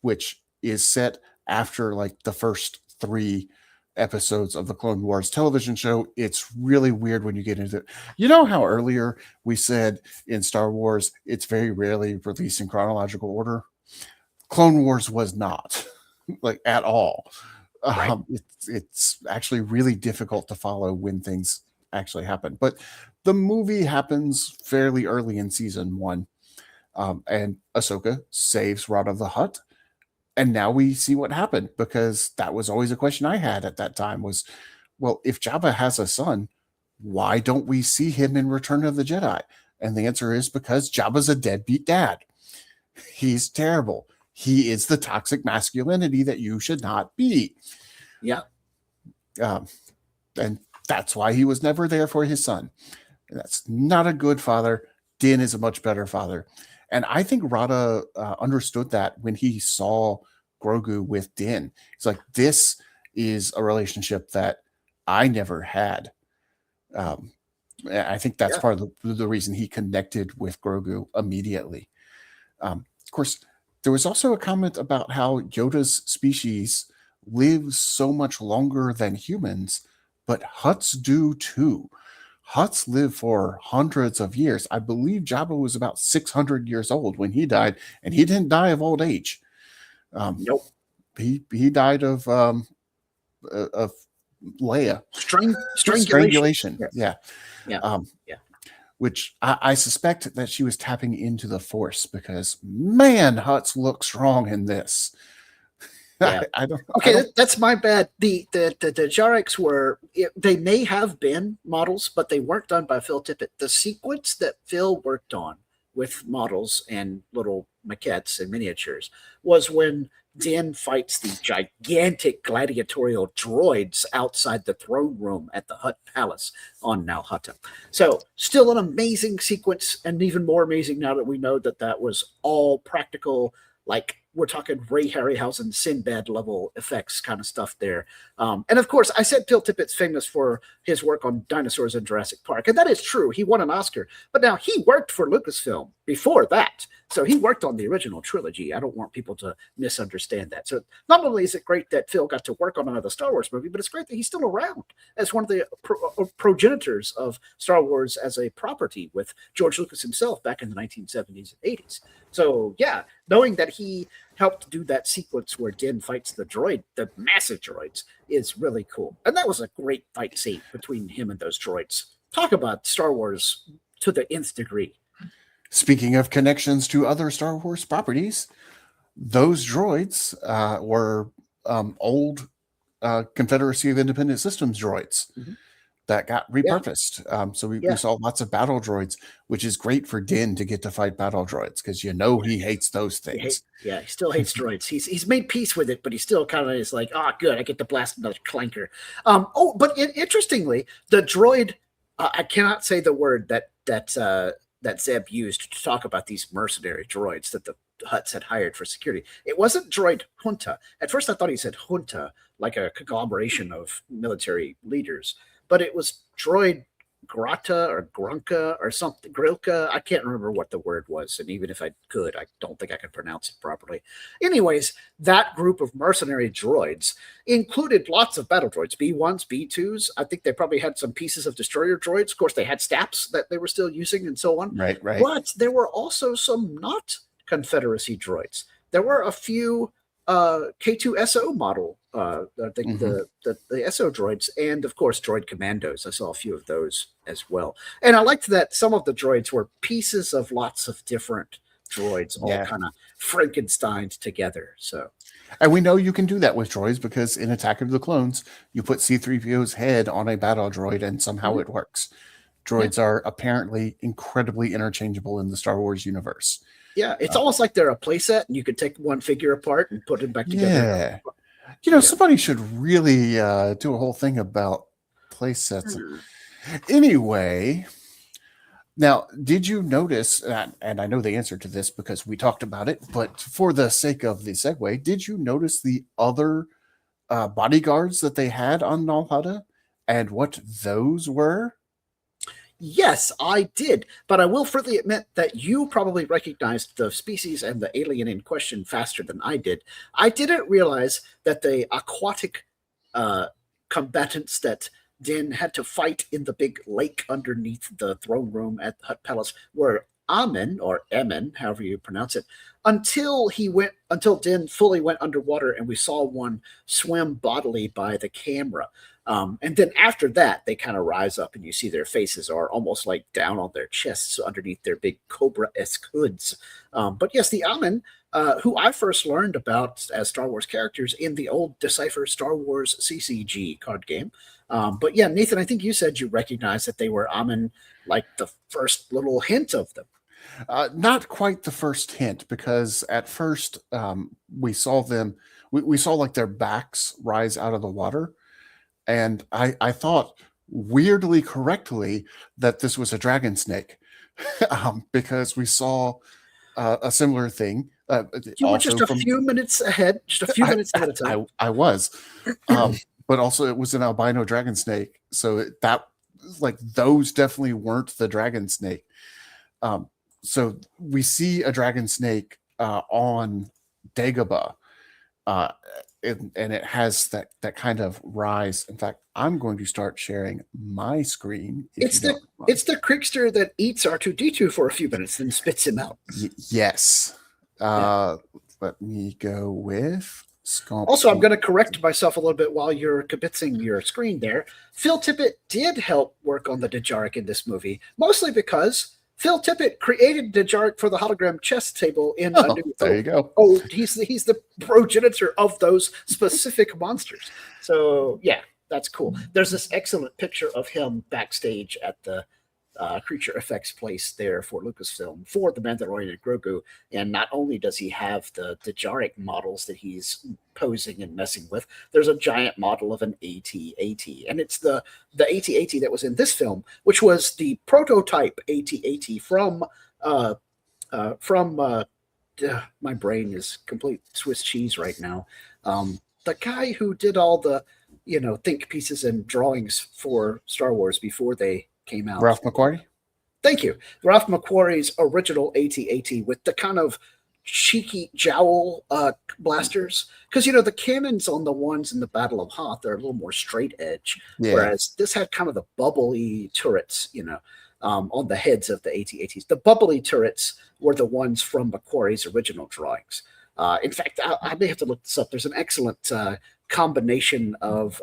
which is set after like the first 3 episodes of the Clone Wars television show. It's really weird when you get into it. You know how earlier we said in Star Wars, it's very rarely released in chronological order? Clone Wars was not, like, at all. Right. It's actually really difficult to follow when things actually happen. But the movie happens fairly early in season 1. And Ahsoka saves Rada the Hutt. And now we see what happened, because that was always a question I had at that time was, well, if Jabba has a son, why don't we see him in Return of the Jedi? And the answer is because Jabba's a deadbeat dad. He's terrible. He is the toxic masculinity that you should not be. Yeah. And that's why he was never there for his son. That's not a good father. Din is a much better father. And I think Rada understood that when he saw Grogu with Din. He's like, this is a relationship that I never had. I think that's part of the reason he connected with Grogu immediately. Of course, there was also a comment about how Yoda's species lives so much longer than humans, but Hutts do too. Hutts live for hundreds of years. I believe Jabba was about 600 years old when he died, and he didn't die of old age. Nope. He died of Leia. Strangulation. Yeah. Yeah. which I suspect that she was tapping into the Force because, man, Hutts look strong in this. Yeah. Okay, that's my bad. The Jareks were, they may have been models, but they weren't done by Phil Tippett. The sequence that Phil worked on with models and little maquettes and miniatures was when Din fights the gigantic gladiatorial droids outside the throne room at the Hutt Palace on Nal Hutta. So still an amazing sequence, and even more amazing now that we know that that was all practical, like we're talking Ray Harryhausen, Sinbad level effects kind of stuff there. And of course, I said Phil Tippett's famous for his work on dinosaurs in Jurassic Park. And that is true. He won an Oscar. But now he worked for Lucasfilm before that. So he worked on the original trilogy. I don't want people to misunderstand that. So not only is it great that Phil got to work on another Star Wars movie, but it's great that he's still around as one of the progenitors of Star Wars as a property with George Lucas himself back in the 1970s and 80s. So yeah, knowing that he helped do that sequence where Din fights the droid, the massive droids, is really cool. And that was a great fight scene between him and those droids. Talk about Star Wars to the nth degree. Speaking of connections to other Star Wars properties, those droids were old Confederacy of Independent Systems droids that got repurposed. Yeah. So we saw lots of battle droids, which is great for Din to get to fight battle droids because he hates those things. He still hates droids. He's made peace with it, but he still kind of is like, good, I get to blast another clanker. But interestingly, the droid, I cannot say the word that Zeb used to talk about these mercenary droids that the Hutts had hired for security. It wasn't droid junta. At first I thought he said junta, like a conglomeration of military leaders, but it was droid grata or grunka or something, grilka. I can't remember what the word was, and even if I could, I don't think I could pronounce it properly. Anyways, that group of mercenary droids included lots of battle droids, B1s, B2s. I think they probably had some pieces of destroyer droids. Of course, they had STAPs that they were still using and so on. Right. But there were also some not Confederacy droids. There were a few K2SO model, the SO droids, and of course droid commandos. I saw a few of those as well. And I liked that some of the droids were pieces of lots of different droids, all kind of Frankensteined together. So, and we know you can do that with droids because in Attack of the Clones, you put C-3PO's head on a battle droid and somehow it works. Droids are apparently incredibly interchangeable in the Star Wars universe. Yeah, it's almost like they're a playset, and you could take one figure apart and put it back together. Yeah. Somebody should really do a whole thing about playsets. Anyway, now, did you notice, and I know the answer to this because we talked about it, but for the sake of the segue, did you notice the other bodyguards that they had on Nal Hutta and what those were? Yes, I did, but I will freely admit that you probably recognized the species and the alien in question faster than I did. I didn't realize that the aquatic combatants that Din had to fight in the big lake underneath the throne room at the Hutt Palace were Amen, or Emin, however you pronounce it, until Din fully went underwater and we saw one swim bodily by the camera. And then after that, they kind of rise up and you see their faces are almost like down on their chests underneath their big Cobra-esque hoods. But yes, the Amen, who I first learned about as Star Wars characters in the old Decipher Star Wars CCG card game. But yeah, Nathan, I think you said you recognized that they were Amen, like the first little hint of them. Not quite the first hint, because at first we saw them, we saw like their backs rise out of the water. And I thought weirdly correctly that this was a dragon snake because we saw a similar thing. You were just a few minutes ahead, ahead of time. I was, but also it was an albino dragon snake. So that, like, those definitely weren't the dragon snake. So we see a dragon snake on Dagobah. And it has that kind of rise. In fact, I'm going to start sharing my screen. It's the Kriegster that eats R2-D2 for a few minutes and spits him out. Yes. Let me go with Also, I'm going to correct myself a little bit while you're kibitzing your screen there. Phil Tippett did help work on the Dejarik in this movie, mostly because Phil Tippett created Dejarik for the hologram chess table in A New Hope. There you go. Oh, he's the progenitor of those specific monsters. So, yeah, that's cool. There's this excellent picture of him backstage at the creature effects place there for Lucasfilm for the Mandalorian and Grogu. And not only does he have the Dejarik models that he's posing and messing with, there's a giant model of an AT-AT. And it's the AT-AT that was in this film, which was the prototype AT-AT from my brain is complete Swiss cheese right now. The guy who did all the, think pieces and drawings for Star Wars before they came out. Ralph McQuarrie? Thank you. Ralph McQuarrie's original AT-AT with the kind of cheeky jowl blasters. Because, the cannons on the ones in the Battle of Hoth are a little more straight edge. Yeah. Whereas this had kind of the bubbly turrets, on the heads of the AT-ATs. The bubbly turrets were the ones from McQuarrie's original drawings. In fact, I may have to look this up. There's an excellent combination of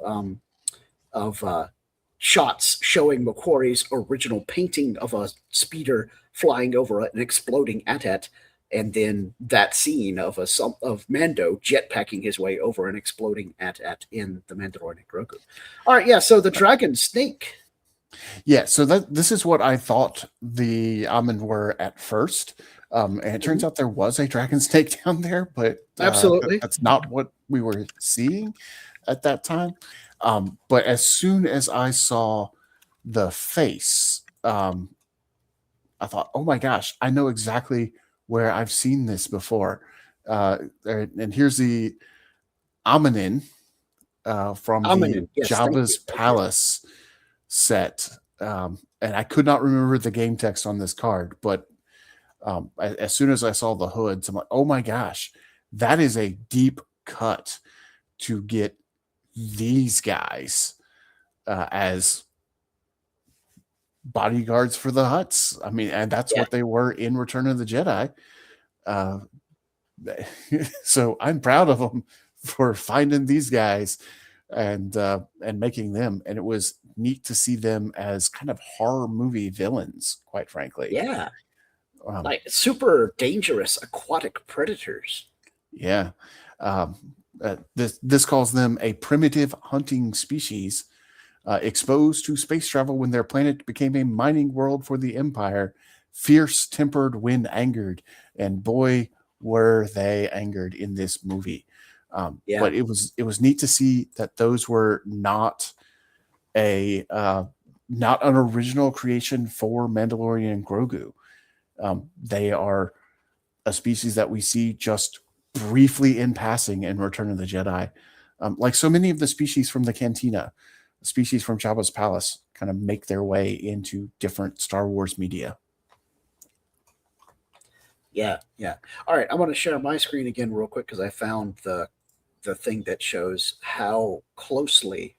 shots showing McQuarrie's original painting of a speeder flying over an exploding AT-AT, and then that scene of Mando jetpacking his way over an exploding AT-AT in The Mandalorian and Grogu. All right, yeah, so the dragon snake. Yeah, so this is what I thought the Amen were at first. And it turns out there was a dragon snake down there, but absolutely that's not what we were seeing at that time. But as soon as I saw the face, I thought, oh my gosh, I know exactly where I've seen this before. And here's the Amenin from the Jabba's Palace set. And I could not remember the game text on this card, but as soon as I saw the hoods, I'm like, oh my gosh, that is a deep cut to get these guys as bodyguards for the Hutts. I mean, and that's what they were in Return of the Jedi. So I'm proud of them for finding these guys and making them. And it was neat to see them as kind of horror movie villains, quite frankly. Yeah. Like super dangerous aquatic predators. Yeah. This calls them a primitive hunting species exposed to space travel when their planet became a mining world for the Empire, fierce tempered when angered. And boy, were they angered in this movie. But it was neat to see that those were not an original creation for Mandalorian and Grogu. They are a species that we see just briefly in passing in Return of the Jedi. Like so many of the species from the Cantina, species from Jabba's Palace kind of make their way into different Star Wars media. Yeah. All right, I want to share my screen again real quick because I found the thing that shows how closely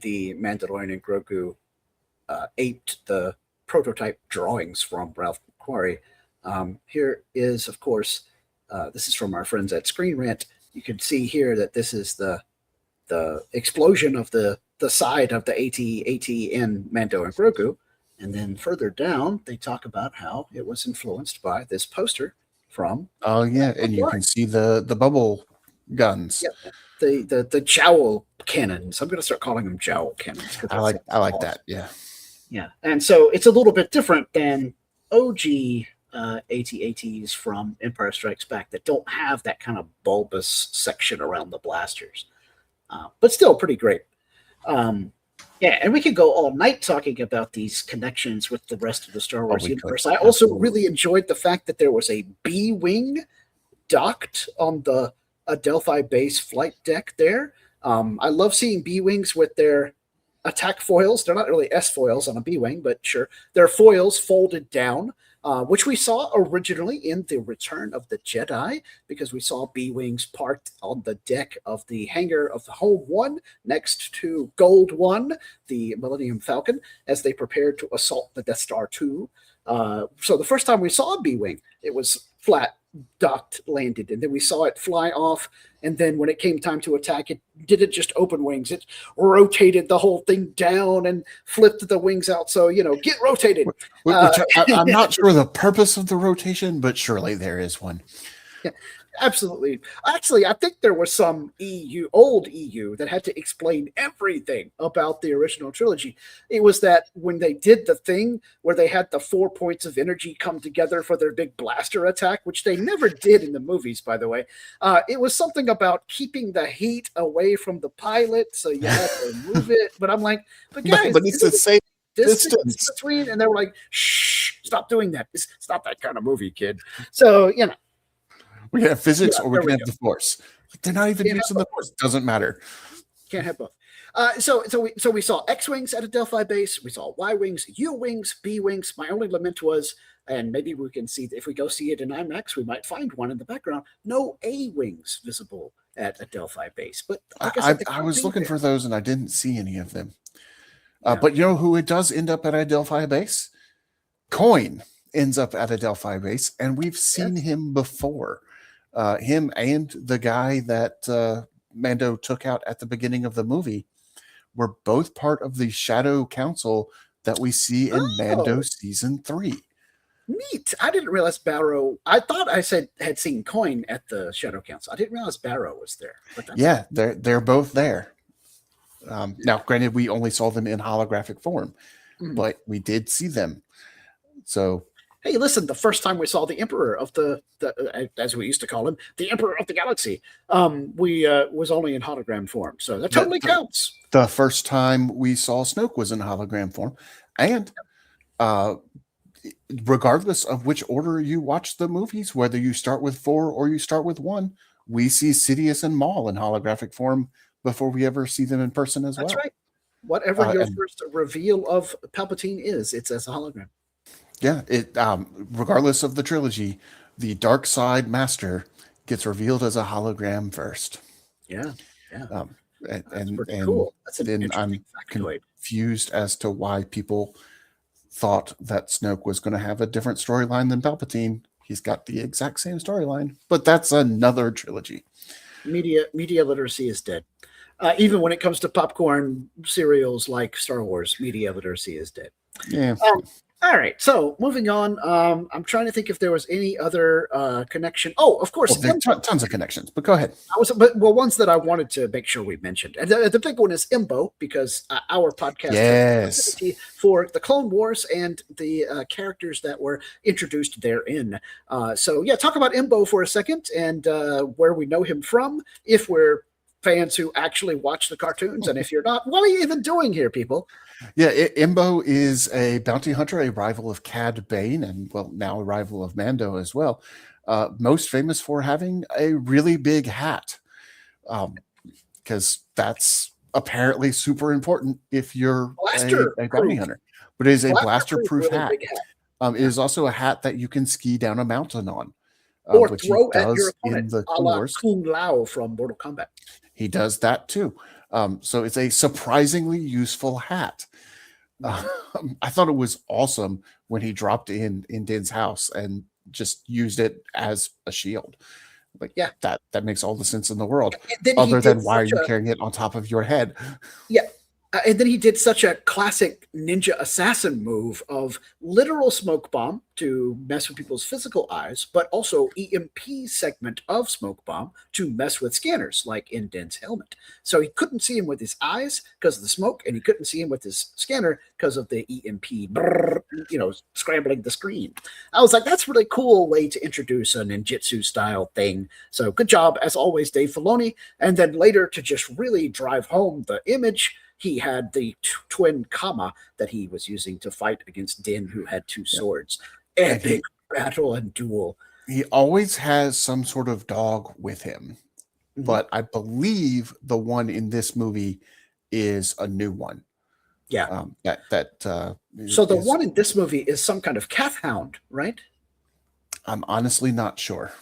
the Mandalorian and Grogu aped the prototype drawings from Ralph McQuarrie. Here is, of course, this is from our friends at Screen Rant. You can see here that this is the explosion of the side of the AT-AT in Mando and Grogu. And then further down, they talk about how it was influenced by this poster from... Oh, yeah, and you can see the bubble guns. Yeah, the jowl cannons. I'm going to start calling them jowl cannons. I like that, yeah. Yeah, and so it's a little bit different than OG AT-ATs from Empire Strikes Back that don't have that kind of bulbous section around the blasters. But still pretty great. Yeah, and we could go all night talking about these connections with the rest of the Star Wars universe. I also really enjoyed the fact that there was a B-wing docked on the Adelphi base flight deck there. I love seeing B-wings with their attack foils. They're not really S-foils on a B-wing, but sure. They're foils folded down, which we saw originally in The Return of the Jedi, because we saw B-wings parked on the deck of the hangar of the Home One next to Gold One, the Millennium Falcon, as they prepared to assault the Death Star 2. So the first time we saw a B-wing, it was flat docked, landed, and then we saw it fly off. And then when it came time to attack, it didn't just open wings; it rotated the whole thing down and flipped the wings out. So get rotated. I'm not sure the purpose of the rotation, but surely there is one. Yeah, absolutely. Actually, I think there was some old EU, that had to explain everything about the original trilogy. It was that when they did the thing where they had the 4 points of energy come together for their big blaster attack, which they never did in the movies, by the way. It was something about keeping the heat away from the pilot, so you had to move it. But I'm like, but guys, but it's the same distance between, and they were like, shh, stop doing that. It's not that kind of movie, kid. So we can have physics or we can have the force. They're not even using the force. Doesn't matter. Can't have both. So we saw X-wings at a Delphi base. We saw Y-wings, U-wings, B-wings. My only lament was, and maybe we can see, if we go see it in IMAX, we might find one in the background, no A-wings visible at a Delphi base. But like I was looking for those and I didn't see any of them. But you know who it does end up at a Delphi base? Coin ends up at a Delphi base, and we've seen him before. Him and the guy that Mando took out at the beginning of the movie were both part of the Shadow Council that we see in Mando season 3. Neat. I didn't realize Barrow. I thought I had seen Coin at the Shadow Council. I didn't realize Barrow was there. Yeah, they're both there. Now, granted, we only saw them in holographic form, but we did see them. So, hey, listen, the first time we saw the Emperor of the as we used to call him, the Emperor of the Galaxy, we was only in hologram form. So that totally counts. The first time we saw Snoke was in hologram form. And regardless of which order you watch the movies, whether you start with 4 or you start with 1, we see Sidious and Maul in holographic form before we ever see them in person as well. That's right. Whatever your first reveal of Palpatine is, it's as a hologram. Yeah, it regardless of the trilogy, the dark side master gets revealed as a hologram first. Yeah. And cool. That's then I'm confused as to why people thought that Snoke was going to have a different storyline than Palpatine. He's got the exact same storyline, but that's another trilogy. Media literacy is dead. Even when it comes to popcorn cereals like Star Wars, media literacy is dead. Yeah. All right, so moving on. I'm trying to think if there was any other connection. Oh, of course, tons of connections. But go ahead. Ones that I wanted to make sure we mentioned. And the big one is Imbo, because our podcast yes, for the Clone Wars and the characters that were introduced therein. So talk about Imbo for a second and where we know him from. If we're fans who actually watch the cartoons, and if you're not, what are you even doing here, people? Yeah, Imbo is a bounty hunter, a rival of Cad Bane, and now a rival of Mando as well. Most famous for having a really big hat, because that's apparently super important if you're a bounty hunter. But it is a blaster-proof hat. It is also a hat that you can ski down a mountain on, or which throw he at does your opponent, in the a la Wars. Kung Lao from Mortal Kombat. He does that too. So it's a surprisingly useful hat. I thought it was awesome when he dropped in Din's house and just used it as a shield. Like, that makes all the sense in the world. Other than why are you carrying it on top of your head? Yeah. And then he did such a classic ninja assassin move of literal smoke bomb to mess with people's physical eyes, but also EMP segment of smoke bomb to mess with scanners, like in Din's helmet. So he couldn't see him with his eyes because of the smoke, and he couldn't see him with his scanner because of the EMP, scrambling the screen. I was like, that's a really cool way to introduce a ninjutsu style thing. So good job, as always, Dave Filoni. And then later, to just really drive home the image, he had the twin Kama that he was using to fight against Din, who had 2 swords. Epic battle and duel. He always has some sort of dog with him, but I believe the one in this movie is a new one. Yeah. So the one in this movie is some kind of cat hound, right? I'm honestly not sure.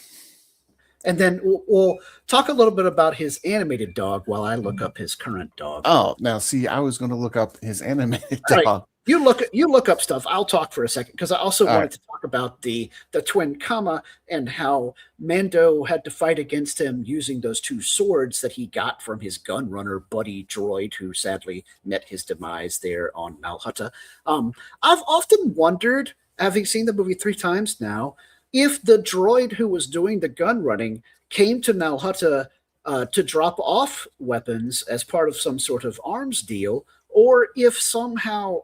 And then we'll talk a little bit about his animated dog while I look up his current dog. Oh, now see, I was going to look up his animated dog. You look up stuff. I'll talk for a second because I also All wanted right. to talk about the twin Kama and how Mando had to fight against him using those two swords that he got from his gunrunner buddy droid, who sadly met his demise there on Nal Hutta. I've often wondered, having seen the movie 3 times now, if the droid who was doing the gun running came to Nal Hutta to drop off weapons as part of some sort of arms deal, or if somehow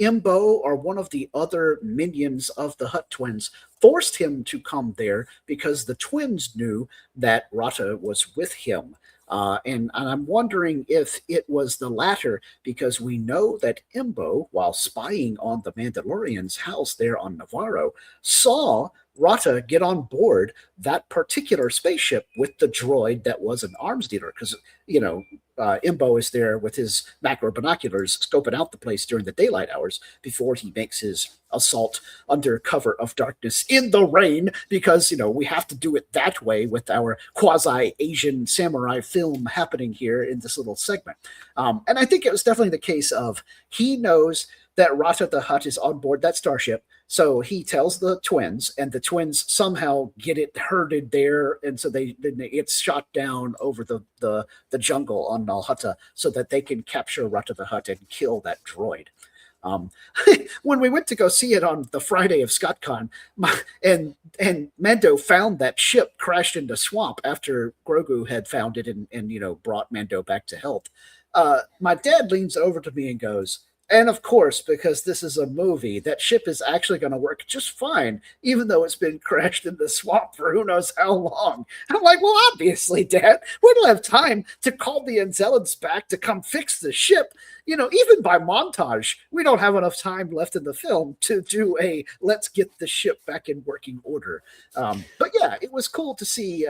Imbo or one of the other minions of the Hutt twins forced him to come there because the twins knew that Rata was with him. And I'm wondering if it was the latter, because we know that Imbo, while spying on the Mandalorian's house there on Navarro, saw Rata get on board that particular spaceship with the droid that was an arms dealer. Because, Imbo is there with his macro binoculars scoping out the place during the daylight hours before he makes his assault under cover of darkness in the rain, because, we have to do it that way with our quasi-Asian samurai film happening here in this little segment. And I think it was definitely the case of he knows that Rata the Hutt is on board that starship. So he tells the twins, and the twins somehow get it herded there, and so it's shot down over the jungle on Nal Hutta so that they can capture Rata the Hutt and kill that droid. When we went to go see it on the Friday of ScottCon, and Mando found that ship crashed into swamp after Grogu had found it and brought Mando back to health. My dad leans over to me and goes, and of course, because this is a movie, that ship is actually going to work just fine, even though it's been crashed in the swamp for who knows how long. I'm like, well, obviously, Dad, we don't have time to call the Anzellans back to come fix the ship. Even by montage, we don't have enough time left in the film to do a let's get the ship back in working order. But yeah, it was cool to see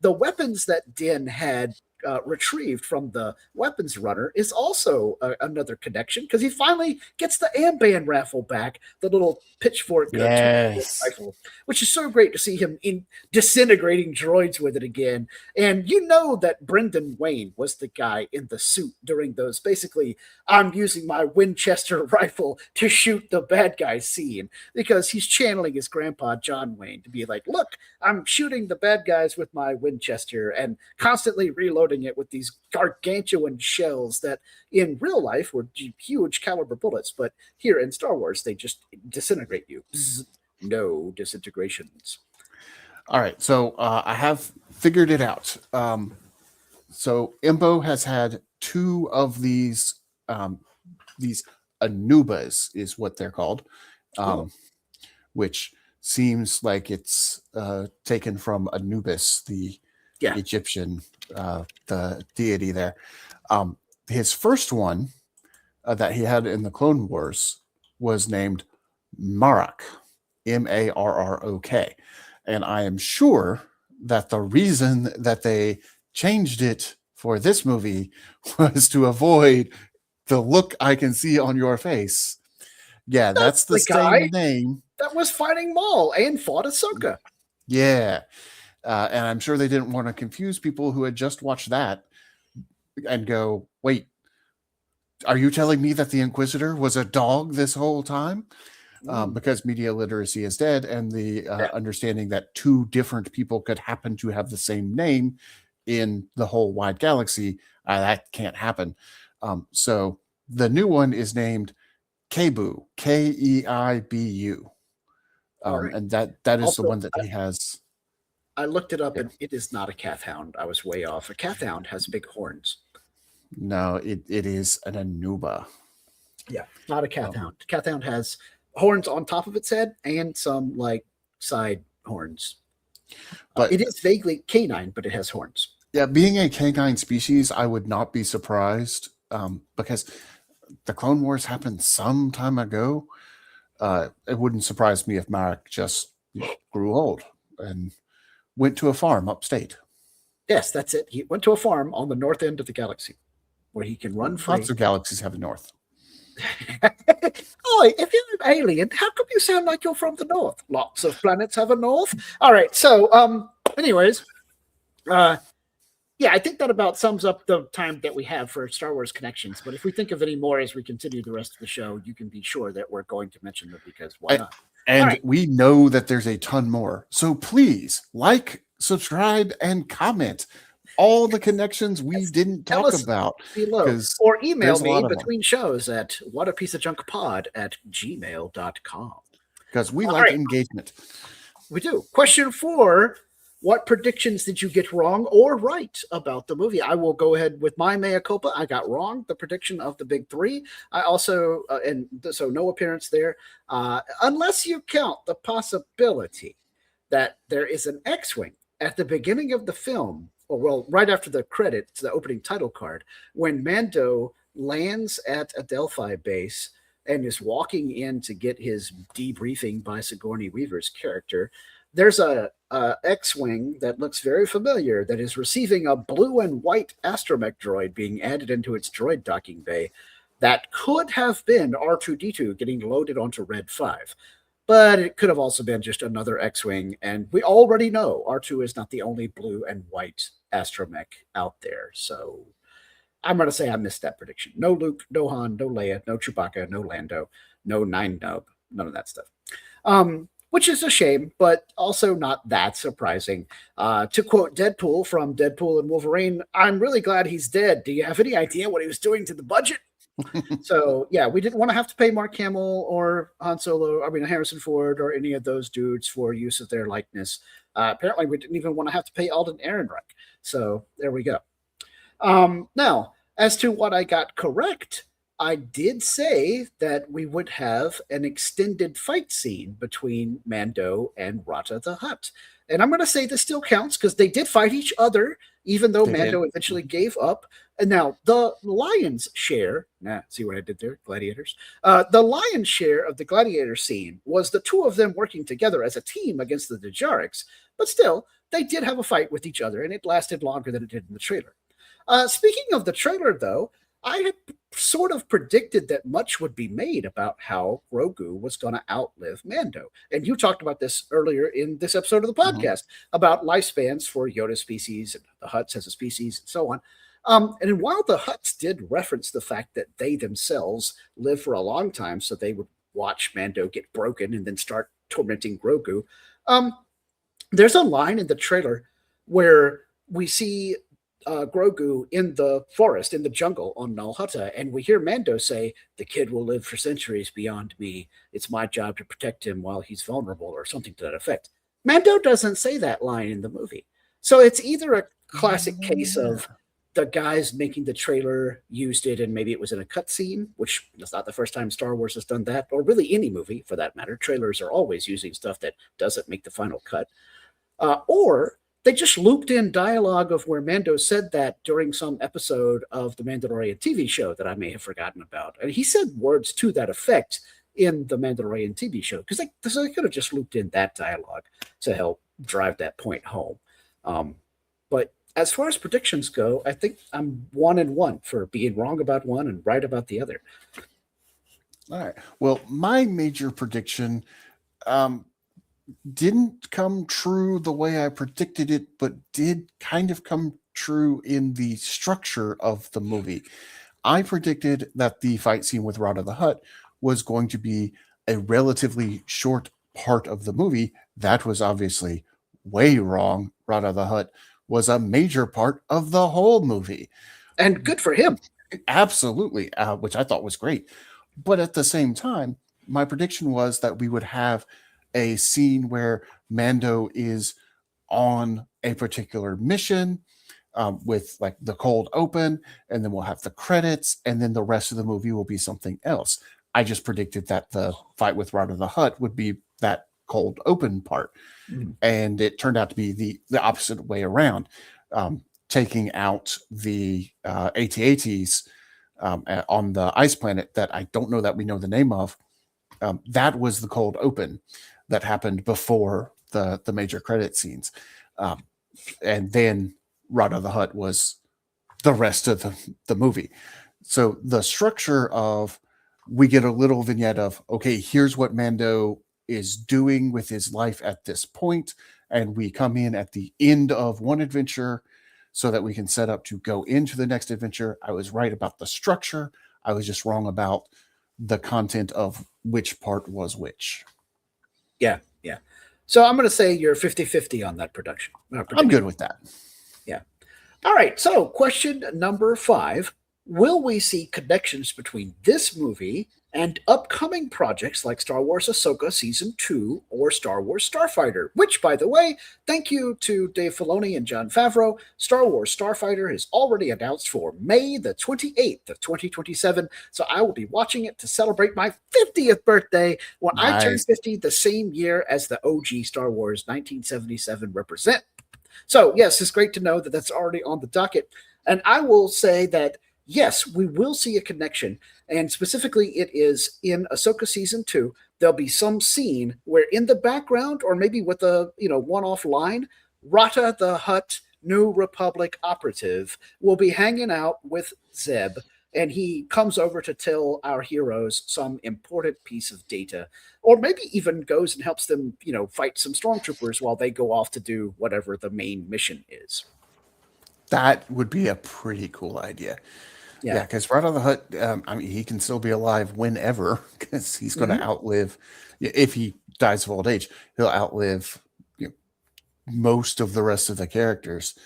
the weapons that Din had retrieved from the weapons runner is also another connection, because he finally gets the Amban rifle back, the little pitchfork rifle, which is so great to see him in disintegrating droids with it again. And that Brendan Wayne was the guy in the suit during those basically I'm using my Winchester rifle to shoot the bad guy scene, because he's channeling his grandpa John Wayne to be like, look, I'm shooting the bad guys with my Winchester and constantly reloading it with these gargantuan shells that in real life were huge caliber bullets, but here in Star Wars they just disintegrate you. Bzz, no disintegrations. All right, so I have figured it out. So Imbo has had 2 of these Anubas is what they're called, which seems like it's taken from Anubis, the Egyptian, the deity there. His first one that he had in the Clone Wars was named Marok, Marrok. And I am sure that the reason that they changed it for this movie was to avoid the look I can see on your face. Yeah, that's the same name that was fighting Maul and fought Ahsoka. Yeah. And I'm sure they didn't want to confuse people who had just watched that and go, wait, are you telling me that the Inquisitor was a dog this whole time? Because media literacy is dead, and the understanding that 2 different people could happen to have the same name in the whole wide galaxy, that can't happen. So the new one is named Keibu, Keibu. Right. And that is also the one that he has. I looked it up, and it is not a calf hound. I was way off. A calf hound has big horns. No, it is an Anuba. Yeah, not a calf hound. Calf hound has horns on top of its head and some side horns. But it is vaguely canine, but it has horns. Yeah, being a canine species, I would not be surprised, because the Clone Wars happened some time ago. It wouldn't surprise me if Marek just grew old and went to a farm upstate. Yes, that's it. He went to a farm on the north end of the galaxy where he can run free. Lots of galaxies have a north. Oi, if you're an alien, how come you sound like you're from the north? Lots of planets have a north. All right, so anyways, Yeah, I think that about sums up the time that we have for Star Wars connections. But if we think of any more as we continue the rest of the show, you can be sure that we're going to mention them because why not? And we know that there's a ton more. So please like, subscribe, and comment all the connections we didn't talk about below, or email me between shows at whatapieceofjunkpod@gmail.com. Because we like engagement. We do. Question 4. What predictions did you get wrong or right about the movie? I will go ahead with my mea culpa. I got wrong the prediction of the big 3. I also, so no appearance there, unless you count the possibility that there is an X-Wing at the beginning of the film, or well, right after the credits, the opening title card, when Mando lands at a Delphi base and is walking in to get his debriefing by Sigourney Weaver's character. There's a X-Wing that looks very familiar that is receiving a blue and white astromech droid being added into its droid docking bay that could have been R2-D2 getting loaded onto Red 5. But it could have also been just another X-Wing, and we already know R2 is not the only blue and white astromech out there. So I'm going to say I missed that prediction. No Luke, no Han, no Leia, no Chewbacca, no Lando, no Nine Nub, none of that stuff. Which is a shame, but also not that surprising. To quote Deadpool from Deadpool and Wolverine, I'm really glad he's dead. Do you have any idea what he was doing to the budget? So, yeah, we didn't want to have to pay Mark Hamill or Harrison Ford or any of those dudes for use of their likeness. Apparently, we didn't even want to have to pay Alden Ehrenreich. So, there we go. Now, as to what I got correct, I did say that we would have an extended fight scene between Mando and Rata the Hutt. And I'm going to say this still counts because they did fight each other, even though Mando eventually gave up. And now the lion's share, see what I did there, gladiators? The lion's share of the gladiator scene was the two of them working together as a team against the Dejarics. But still, they did have a fight with each other, and it lasted longer than it did in the trailer. Speaking of the trailer, though, I had sort of predicted that much would be made about how Grogu was going to outlive Mando. And you talked about this earlier in this episode of the podcast about lifespans for Yoda species and the Hutts as a species and so on. And while the Hutts did reference the fact that they themselves live for a long time, so they would watch Mando get broken and then start tormenting Grogu, there's a line in the trailer where we see Grogu in the forest, in the jungle on Nal Hutta, and we hear Mando say, "The kid will live for centuries beyond me. It's my job to protect him while he's vulnerable," or something to that effect. Mando doesn't say that line in the movie. So it's either a classic case of the guys making the trailer used it and maybe it was in a cutscene, which is not the first time Star Wars has done that, or really any movie for that matter. Trailers are always using stuff that doesn't make the final cut. Or they just looped in dialogue of where Mando said that during some episode of the Mandalorian TV show that I may have forgotten about. And he said words to that effect in the Mandalorian TV show, because they could have just looped in that dialogue to help drive that point home. But as far as predictions go, I think I'm 1-1 for being wrong about one and right about the other. All right. Well, my major prediction didn't come true the way I predicted it, but did kind of come true in the structure of the movie. I predicted that the fight scene with Rata the Hutt was going to be a relatively short part of the movie. That was obviously way wrong. Rata the Hutt was a major part of the whole movie. And good for him. Absolutely, which I thought was great. But at the same time, my prediction was that we would have a scene where Mando is on a particular mission with like the cold open, and then we'll have the credits, and then the rest of the movie will be something else. I just predicted that the fight with Rata the Hutt would be that cold open part. And it turned out to be the opposite way around, taking out the AT-ATs on the ice planet that I don't know that we know the name of. That was the cold open that happened before the major credit scenes. And then Rata the Hutt was the rest of the movie. So the structure of, we get a little vignette of, okay, here's what Mando is doing with his life at this point, and we come in at the end of one adventure so that we can set up to go into the next adventure. I was right about the structure. I was just wrong about the content of which part was which. Yeah. So I'm going to say you're 50-50 on that production. I'm good with that. Yeah. All right. So question number 5. Will we see connections between this movie and upcoming projects like Star Wars Ahsoka Season 2 or Star Wars Starfighter? Which, by the way, thank you to Dave Filoni and Jon Favreau, Star Wars Starfighter is already announced for May the 28th of 2027. So I will be watching it to celebrate my 50th birthday when I turn 50 the same year as the OG Star Wars 1977 represent. So, yes, it's great to know that that's already on the docket. And I will say that yes, we will see a connection, and specifically it is in Ahsoka Season 2. There'll be some scene where in the background, or maybe with a one-off line, Rata the Hutt New Republic operative will be hanging out with Zeb, and he comes over to tell our heroes some important piece of data, or maybe even goes and helps them, fight some stormtroopers while they go off to do whatever the main mission is. That would be a pretty cool idea. Yeah, because Rata the Hutt, he can still be alive whenever, because he's going to outlive, if he dies of old age, he'll outlive most of the rest of the characters.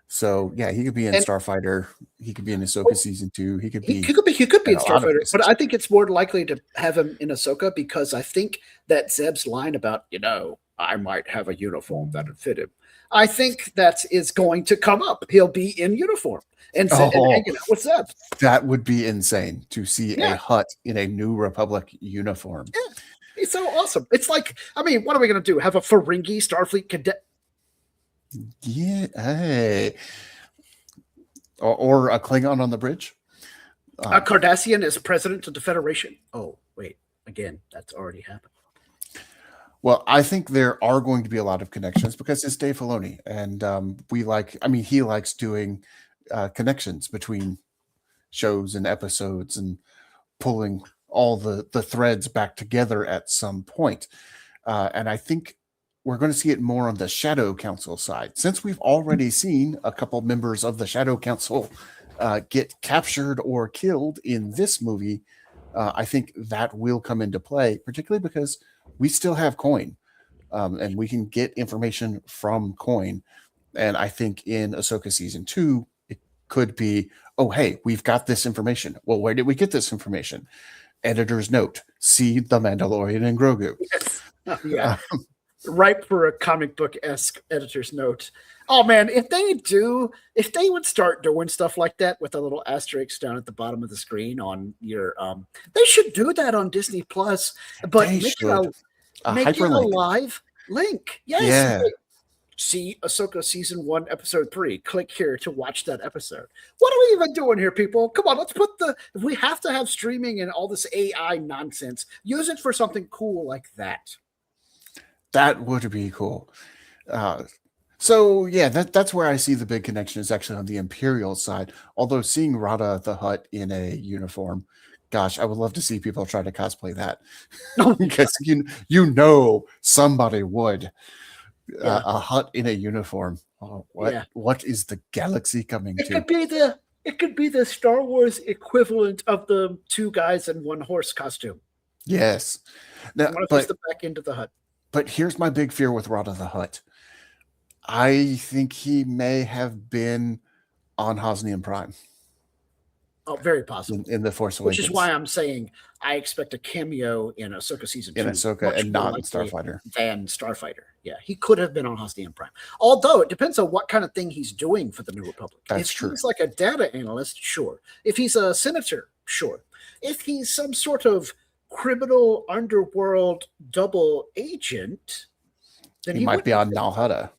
So yeah, he could be in Starfighter. He could be in Ahsoka Season 2. He could be in Starfighter, but I think it's more likely to have him in Ahsoka because I think that Zeb's line about I might have a uniform that would fit him. I think that is going to come up. He'll be in uniform and hanging out with Zeb. That would be insane to see a Hutt in a New Republic uniform. Yeah. It's so awesome. It's like, what are we going to do? Have a Ferengi Starfleet cadet? Yeah, hey. Or a Klingon on the bridge. A Cardassian is president of the Federation. Oh, wait. Again, that's already happened. Well, I think there are going to be a lot of connections because it's Dave Filoni, and he likes doing connections between shows and episodes and pulling all the threads back together at some point. And I think we're going to see it more on the Shadow Council side, since we've already seen a couple members of the Shadow Council get captured or killed in this movie. I think that will come into play, particularly because we still have Coin, and we can get information from Coin. And I think in Ahsoka Season 2, it could be, oh, hey, we've got this information. Well, where did we get this information? Editor's note, see The Mandalorian and Grogu. Yes. Yeah. Ripe for a comic book-esque editor's note. Oh, man, if they would start doing stuff like that with a little asterisk down at the bottom of the screen on your, they should do that on Disney Plus, but make it a live link. Yes. Yeah. See Ahsoka Season 1, Episode 3. Click here to watch that episode. What are we even doing here, people? Come on, let's if we have to have streaming and all this AI nonsense, use it for something cool like that. That would be cool. So yeah, that's where I see the big connection is actually on the Imperial side. Although seeing Rata the Hutt in a uniform, gosh, I would love to see people try to cosplay that because somebody would. A Hutt in a uniform. Oh, what is the galaxy coming to? It could be the Star Wars equivalent of the 2 guys in 1 horse costume. Yes. Now, but the back end of the Hutt. But here's my big fear with Rata the Hutt. I think he may have been on Hosnian Prime. Oh, very possible. In The Force Awakens. Which is why I'm saying I expect a cameo in Ahsoka Season 2. In Ahsoka and not in Starfighter. Than Starfighter. Yeah, he could have been on Hosnian Prime. Although it depends on what kind of thing he's doing for the New Republic. That's true. If he's like a data analyst, sure. If he's a senator, sure. If he's some sort of criminal underworld double agent, then he might be on Nal Hutta.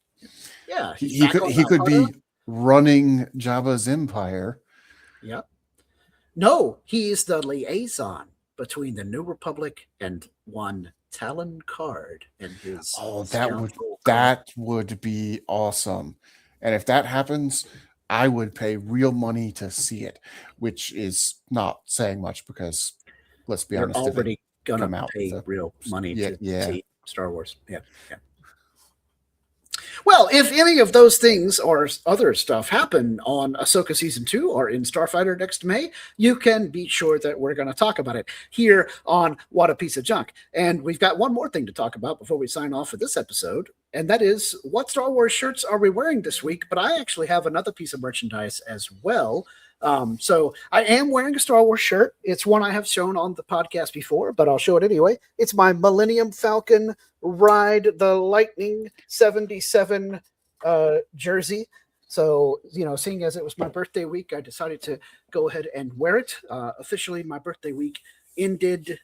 Yeah, he could be running Jabba's empire. Yeah. No, he is the liaison between the New Republic and one Talon Card and his. Oh, that would be awesome. And if that happens, I would pay real money to see it, which is not saying much because let's be honest, they're already gonna pay real money to see Star Wars. Yeah. Well, if any of those things or other stuff happen on Ahsoka Season 2 or in Starfighter next May, you can be sure that we're going to talk about it here on What a Piece of Junk. And we've got one more thing to talk about before we sign off for this episode, and that is what Star Wars shirts are we wearing this week? But I actually have another piece of merchandise as well. So I am wearing a Star Wars shirt. It's one I have shown on the podcast before, but I'll show it anyway. It's my Millennium Falcon Ride the Lightning 77 jersey. So, seeing as it was my birthday week, I decided to go ahead and wear it. Officially, my birthday week ended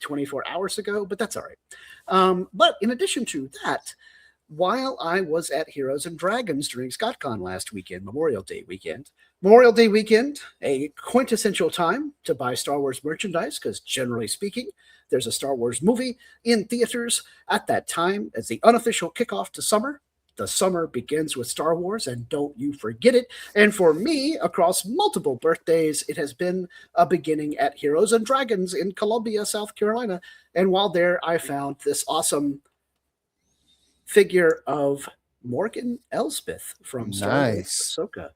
24 hours ago, but that's all right. But in addition to that, while I was at Heroes and Dragons during ScottCon last weekend, Memorial Day weekend, a quintessential time to buy Star Wars merchandise because generally speaking, there's a Star Wars movie in theaters at that time as the unofficial kickoff to summer. The summer begins with Star Wars, and don't you forget it. And for me, across multiple birthdays, it has been a beginning at Heroes and Dragons in Columbia, South Carolina. And while there, I found this awesome figure of Morgan Elsbeth from Star Wars Ahsoka.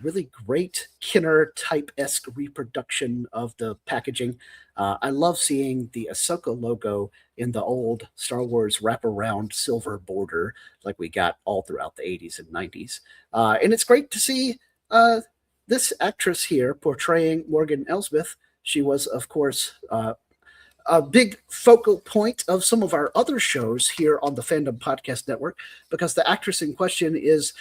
Really great Kinner type-esque reproduction of the packaging. I love seeing the Ahsoka logo in the old Star Wars wraparound silver border like we got all throughout the 80s and 90s. And it's great to see this actress here portraying Morgan Elsbeth. She was, of course, a big focal point of some of our other shows here on the Fandom Podcast Network because the actress in question is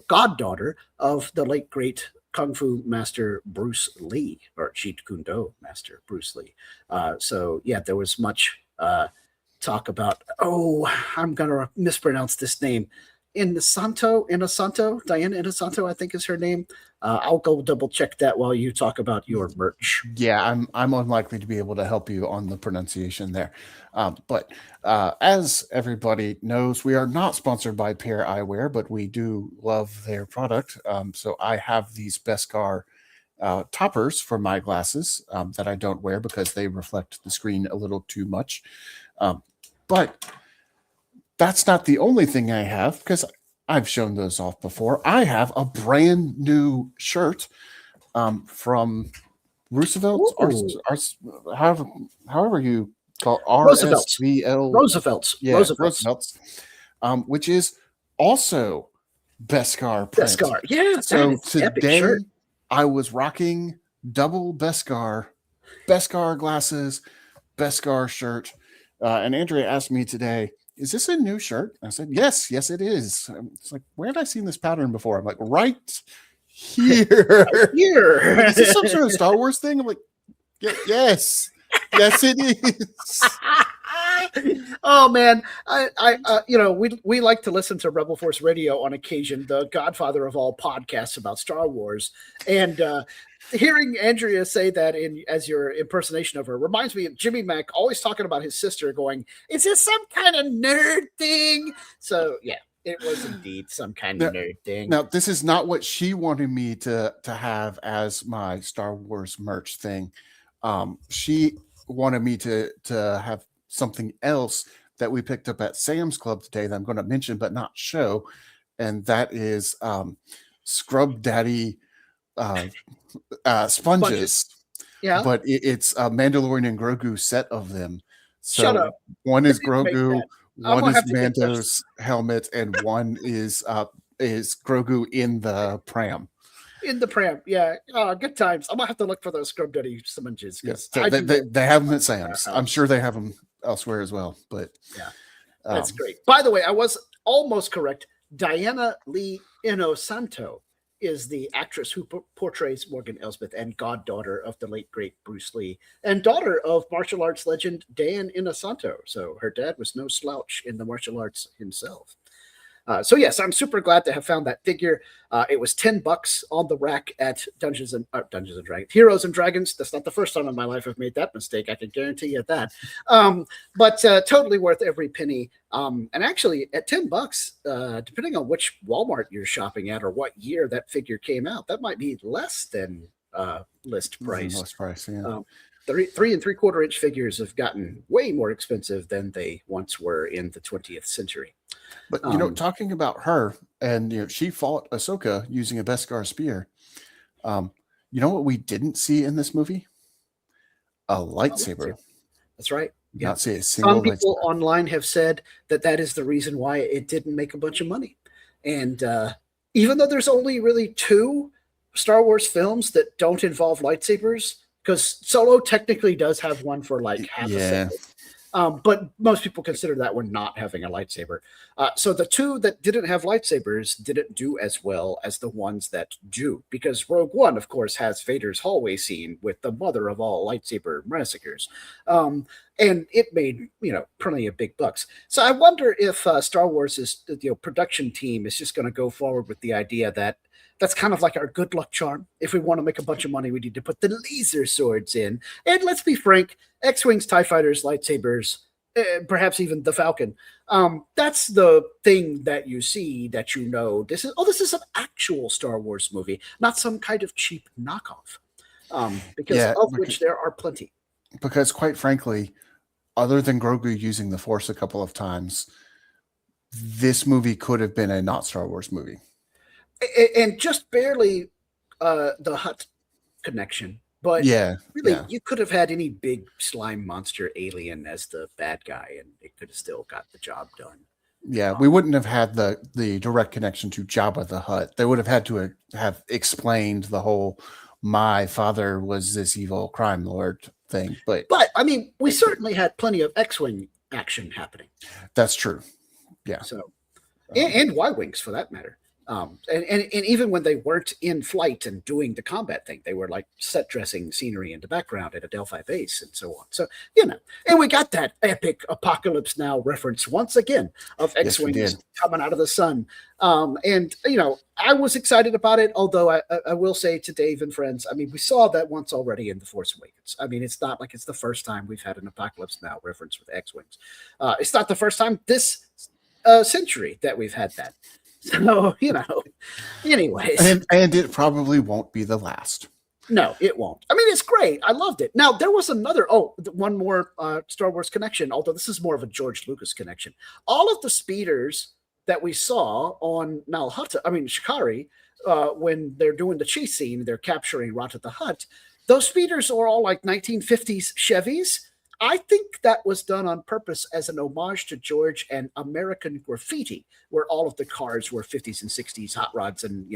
goddaughter of the late great Kung Fu master Bruce Lee, or Jeet Kune Do master Bruce Lee. So yeah, there was much talk about, I'm going to mispronounce this name. Diana Inosanto, I think is her name. I'll go double check that while you talk about your merch. Yeah, I'm unlikely to be able to help you on the pronunciation there. But as everybody knows, we are not sponsored by Pear Eyewear, but we do love their product. So I have these Beskar toppers for my glasses that I don't wear because they reflect the screen a little too much. But that's not the only thing I have because I've shown those off before. I have a brand new shirt from Roosevelt, however you call RSVL. Roosevelt's. Yeah, Roosevelt's, which is also Beskar print. Beskar, yeah. So today I was rocking double Beskar glasses, Beskar shirt, and Andrea asked me today, is this a new shirt? I said, yes, it is. It's like, where had I seen this pattern before? I'm like, right here. Here. Is this some sort of Star Wars thing? I'm like, yes, it is. Oh man, we like to listen to Rebel Force Radio on occasion, the godfather of all podcasts about Star Wars, and hearing Andrea say that as your impersonation of her reminds me of Jimmy Mack always talking about his sister going, is this some kind of nerd thing? So yeah, it was indeed some kind of nerd thing. Now, this is not what she wanted me to have as my Star Wars merch thing. She wanted me to have something else that we picked up at Sam's Club today that I'm going to mention but not show, and that is Scrub Daddy sponges. Yeah, but it's a Mandalorian and Grogu set of them. So shut up. One is Grogu, one is Mando's helmet, and one is Grogu in the pram. In the pram, yeah. Good times. I'm gonna have to look for those Scrub Daddy sponges. Yes, so they have them at Sam's. I'm sure they have them elsewhere as well. But yeah, that's great. By the way, I was almost correct. Diana Lee Inosanto is the actress who portrays Morgan Elsbeth and goddaughter of the late great Bruce Lee and daughter of martial arts legend Dan Inosanto. So her dad was no slouch in the martial arts himself. So yes, I'm super glad to have found that figure. It was $10 on the rack at Dungeons and Dragons, Heroes and Dragons. That's not the first time in my life I've made that mistake. I can guarantee you that. But totally worth every penny. And actually, at $10, depending on which Walmart you're shopping at or what year that figure came out, that might be less than list price. List price, yeah. 3 3/4 inch figures have gotten way more expensive than they once were in the 20th century. But talking about her, and she fought Ahsoka using a Beskar spear. You know what we didn't see in this movie? A lightsaber. That's right. Not see a single Some people lightsaber. online have said that is the reason why it didn't make a bunch of money. And even though there's only really 2 Star Wars films that don't involve lightsabers, because Solo technically does have one for like half a second. But most people consider that one not having a lightsaber. So the 2 that didn't have lightsabers didn't do as well as the ones that do, because Rogue One, of course, has Vader's hallway scene with the mother of all lightsaber massacres. And it made, plenty of big bucks. So I wonder if Star Wars' production team is just going to go forward with the idea that that's kind of like our good luck charm. If we want to make a bunch of money, we need to put the laser swords in. And let's be frank, X-Wings, TIE Fighters, lightsabers, perhaps even the Falcon. That's the thing that you see that this is an actual Star Wars movie, not some kind of cheap knockoff. Which there are plenty. Because quite frankly, other than Grogu using the Force a couple of times, this movie could have been a not Star Wars movie. And just barely the Hutt connection. But you could have had any big slime monster alien as the bad guy, and it could have still got the job done. Yeah, we wouldn't have had the direct connection to Jabba the Hutt. They would have had to have explained the whole my father was this evil crime lord thing. But I mean, we certainly had plenty of X-Wing action happening. That's true. Yeah. So and Y-Wings for that matter. And even when they weren't in flight and doing the combat thing, they were like set dressing scenery in the background at a Delphi base and so on. So, and we got that epic Apocalypse Now reference once again of X-Wings coming out of the sun. And I was excited about it, although I will say to Dave and friends, I mean, we saw that once already in The Force Awakens. I mean, it's not like it's the first time we've had an Apocalypse Now reference with X-Wings. It's not the first time this century that we've had that. So, anyways. And it probably won't be the last. No, it won't. I mean, it's great. I loved it. Now, there was one more Star Wars connection, although this is more of a George Lucas connection. All of the speeders that we saw on Shikari, when they're doing the chase scene, they're capturing Rata the Hutt, those speeders are all like 1950s Chevys. I think that was done on purpose as an homage to George and American Graffiti, where all of the cars were 50s and 60s hot rods and,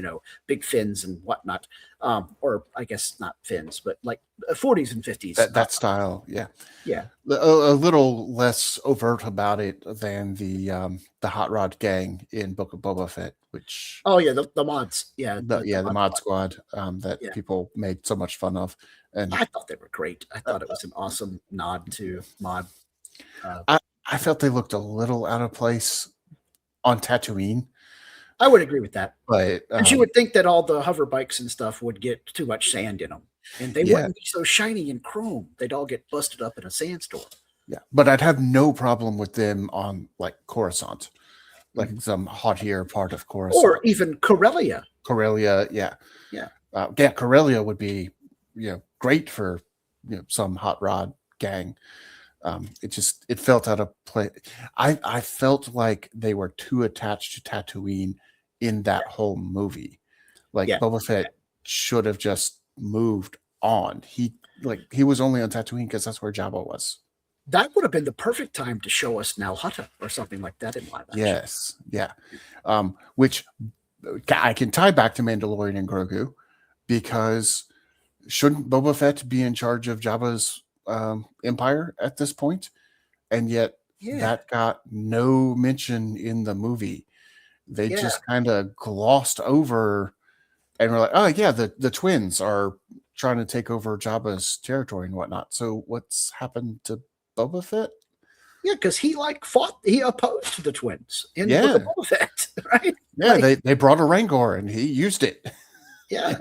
big fins and whatnot. Or I guess not fins, but like 40s and 50s. That style, yeah. Yeah. A little less overt about it than the hot rod gang in Book of Boba Fett, which... Oh, yeah, the mods. Yeah. The mod squad that people made so much fun of. And I thought they were great. I thought it was an awesome nod to mod. I felt they looked a little out of place on Tatooine. I would agree with that. But and you would think that all the hover bikes and stuff would get too much sand in them. And they wouldn't be so shiny and chrome. They'd all get busted up in a sandstorm. Yeah. But I'd have no problem with them on like Coruscant. Like some hot-tier part of Coruscant. Or even Corellia. Corellia, yeah. Yeah. Corellia would be great for some hot rod gang. It felt out of place. I felt like they were too attached to Tatooine in that whole movie. Like Boba Fett should have just moved on. He was only on Tatooine because that's where Jabba was. That would have been the perfect time to show us Nal Hutta or something like that in live action. Yes, yeah. Which I can tie back to Mandalorian and Grogu, because shouldn't Boba Fett be in charge of Jabba's empire at this point? And yet that got no mention in the movie. They just kind of glossed over and were like, oh yeah, the twins are trying to take over Jabba's territory and whatnot. So what's happened to Boba Fett? Yeah, because he opposed the twins in Boba Fett, right? Yeah, they brought a Rancor and he used it. Yeah,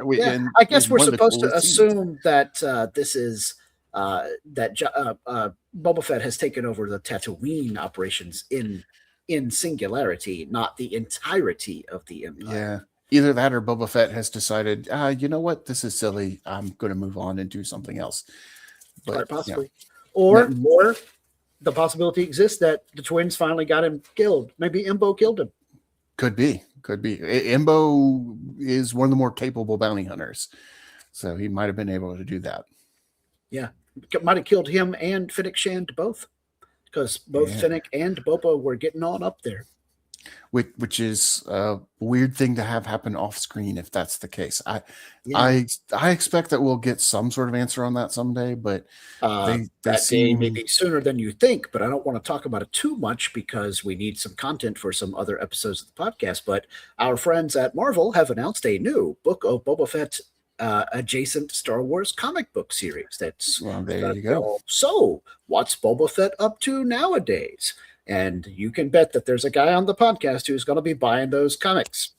I guess we're supposed to assume that this is that Boba Fett has taken over the Tatooine operations in singularity, not the entirety of the empire. Yeah, either that or Boba Fett has decided, you know what, this is silly. I'm going to move on and do something else. But quite possibly, or the possibility exists that the twins finally got him killed. Maybe Imbo killed him. Could be. Imbo is one of the more capable bounty hunters, so he might have been able to do that. Yeah, might have killed him and Finnick Shand both, because both Finnick and Boba were getting on up there. Which is a weird thing to have happen off screen if that's the case. I expect that we'll get some sort of answer on that someday, but that day may be sooner than you think, but I don't want to talk about it too much because we need some content for some other episodes of the podcast. But our friends at Marvel have announced a new Book of Boba Fett adjacent Star Wars comic book series. There you go. So what's Boba Fett up to nowadays? And you can bet that there's a guy on the podcast who's going to be buying those comics,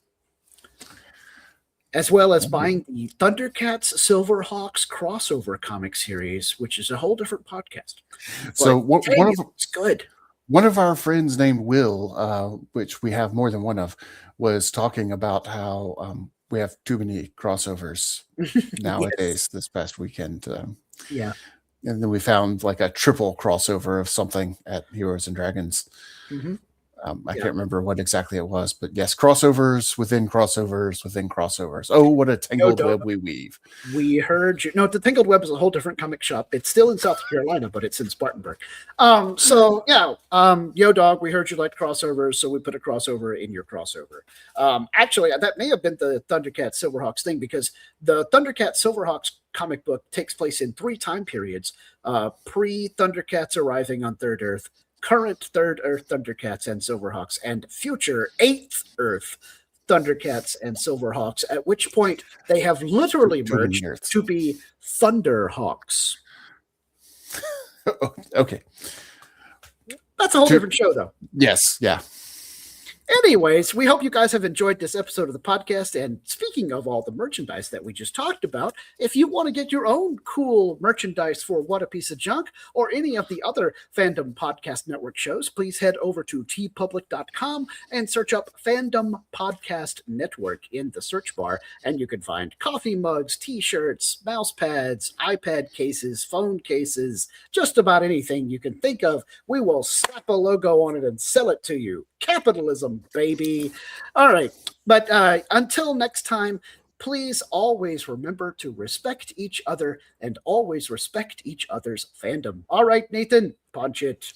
as well as buying the Thundercats Silverhawks crossover comic series, which is a whole different podcast. So it's good. One of our friends named Will, which we have more than one of, was talking about how we have too many crossovers nowadays. This past weekend. And then we found like a triple crossover of something at Heroes and Dragons. Mm-hmm. I can't remember what exactly it was, but yes, crossovers within crossovers within crossovers. Oh, what a tangled web we weave. We heard you. No, the Tangled Web is a whole different comic shop. It's still in South Carolina, but it's in Spartanburg. Yo Dog, we heard you liked crossovers, so we put a crossover in your crossover. Actually, that may have been the Thundercats Silverhawks thing, because the Thundercats Silverhawks comic book takes place in 3 time periods: pre-Thundercats arriving on Third Earth, current Third Earth Thundercats and Silverhawks, and future 8th Earth Thundercats and Silverhawks, at which point they have literally merged to be Thunderhawks. Okay. That's a whole different show, though. Yes, yeah. Anyways, we hope you guys have enjoyed this episode of the podcast. And speaking of all the merchandise that we just talked about, if you want to get your own cool merchandise for What a Piece of Junk or any of the other Fandom Podcast Network shows, please head over to tpublic.com and search up Fandom Podcast Network in the search bar. And you can find coffee mugs, t-shirts, mouse pads, iPad cases, phone cases, just about anything you can think of. We will slap a logo on it and sell it to you. Capitalism, baby. All right. But until next time, please always remember to respect each other and always respect each other's fandom. All right, Nathan, punch it.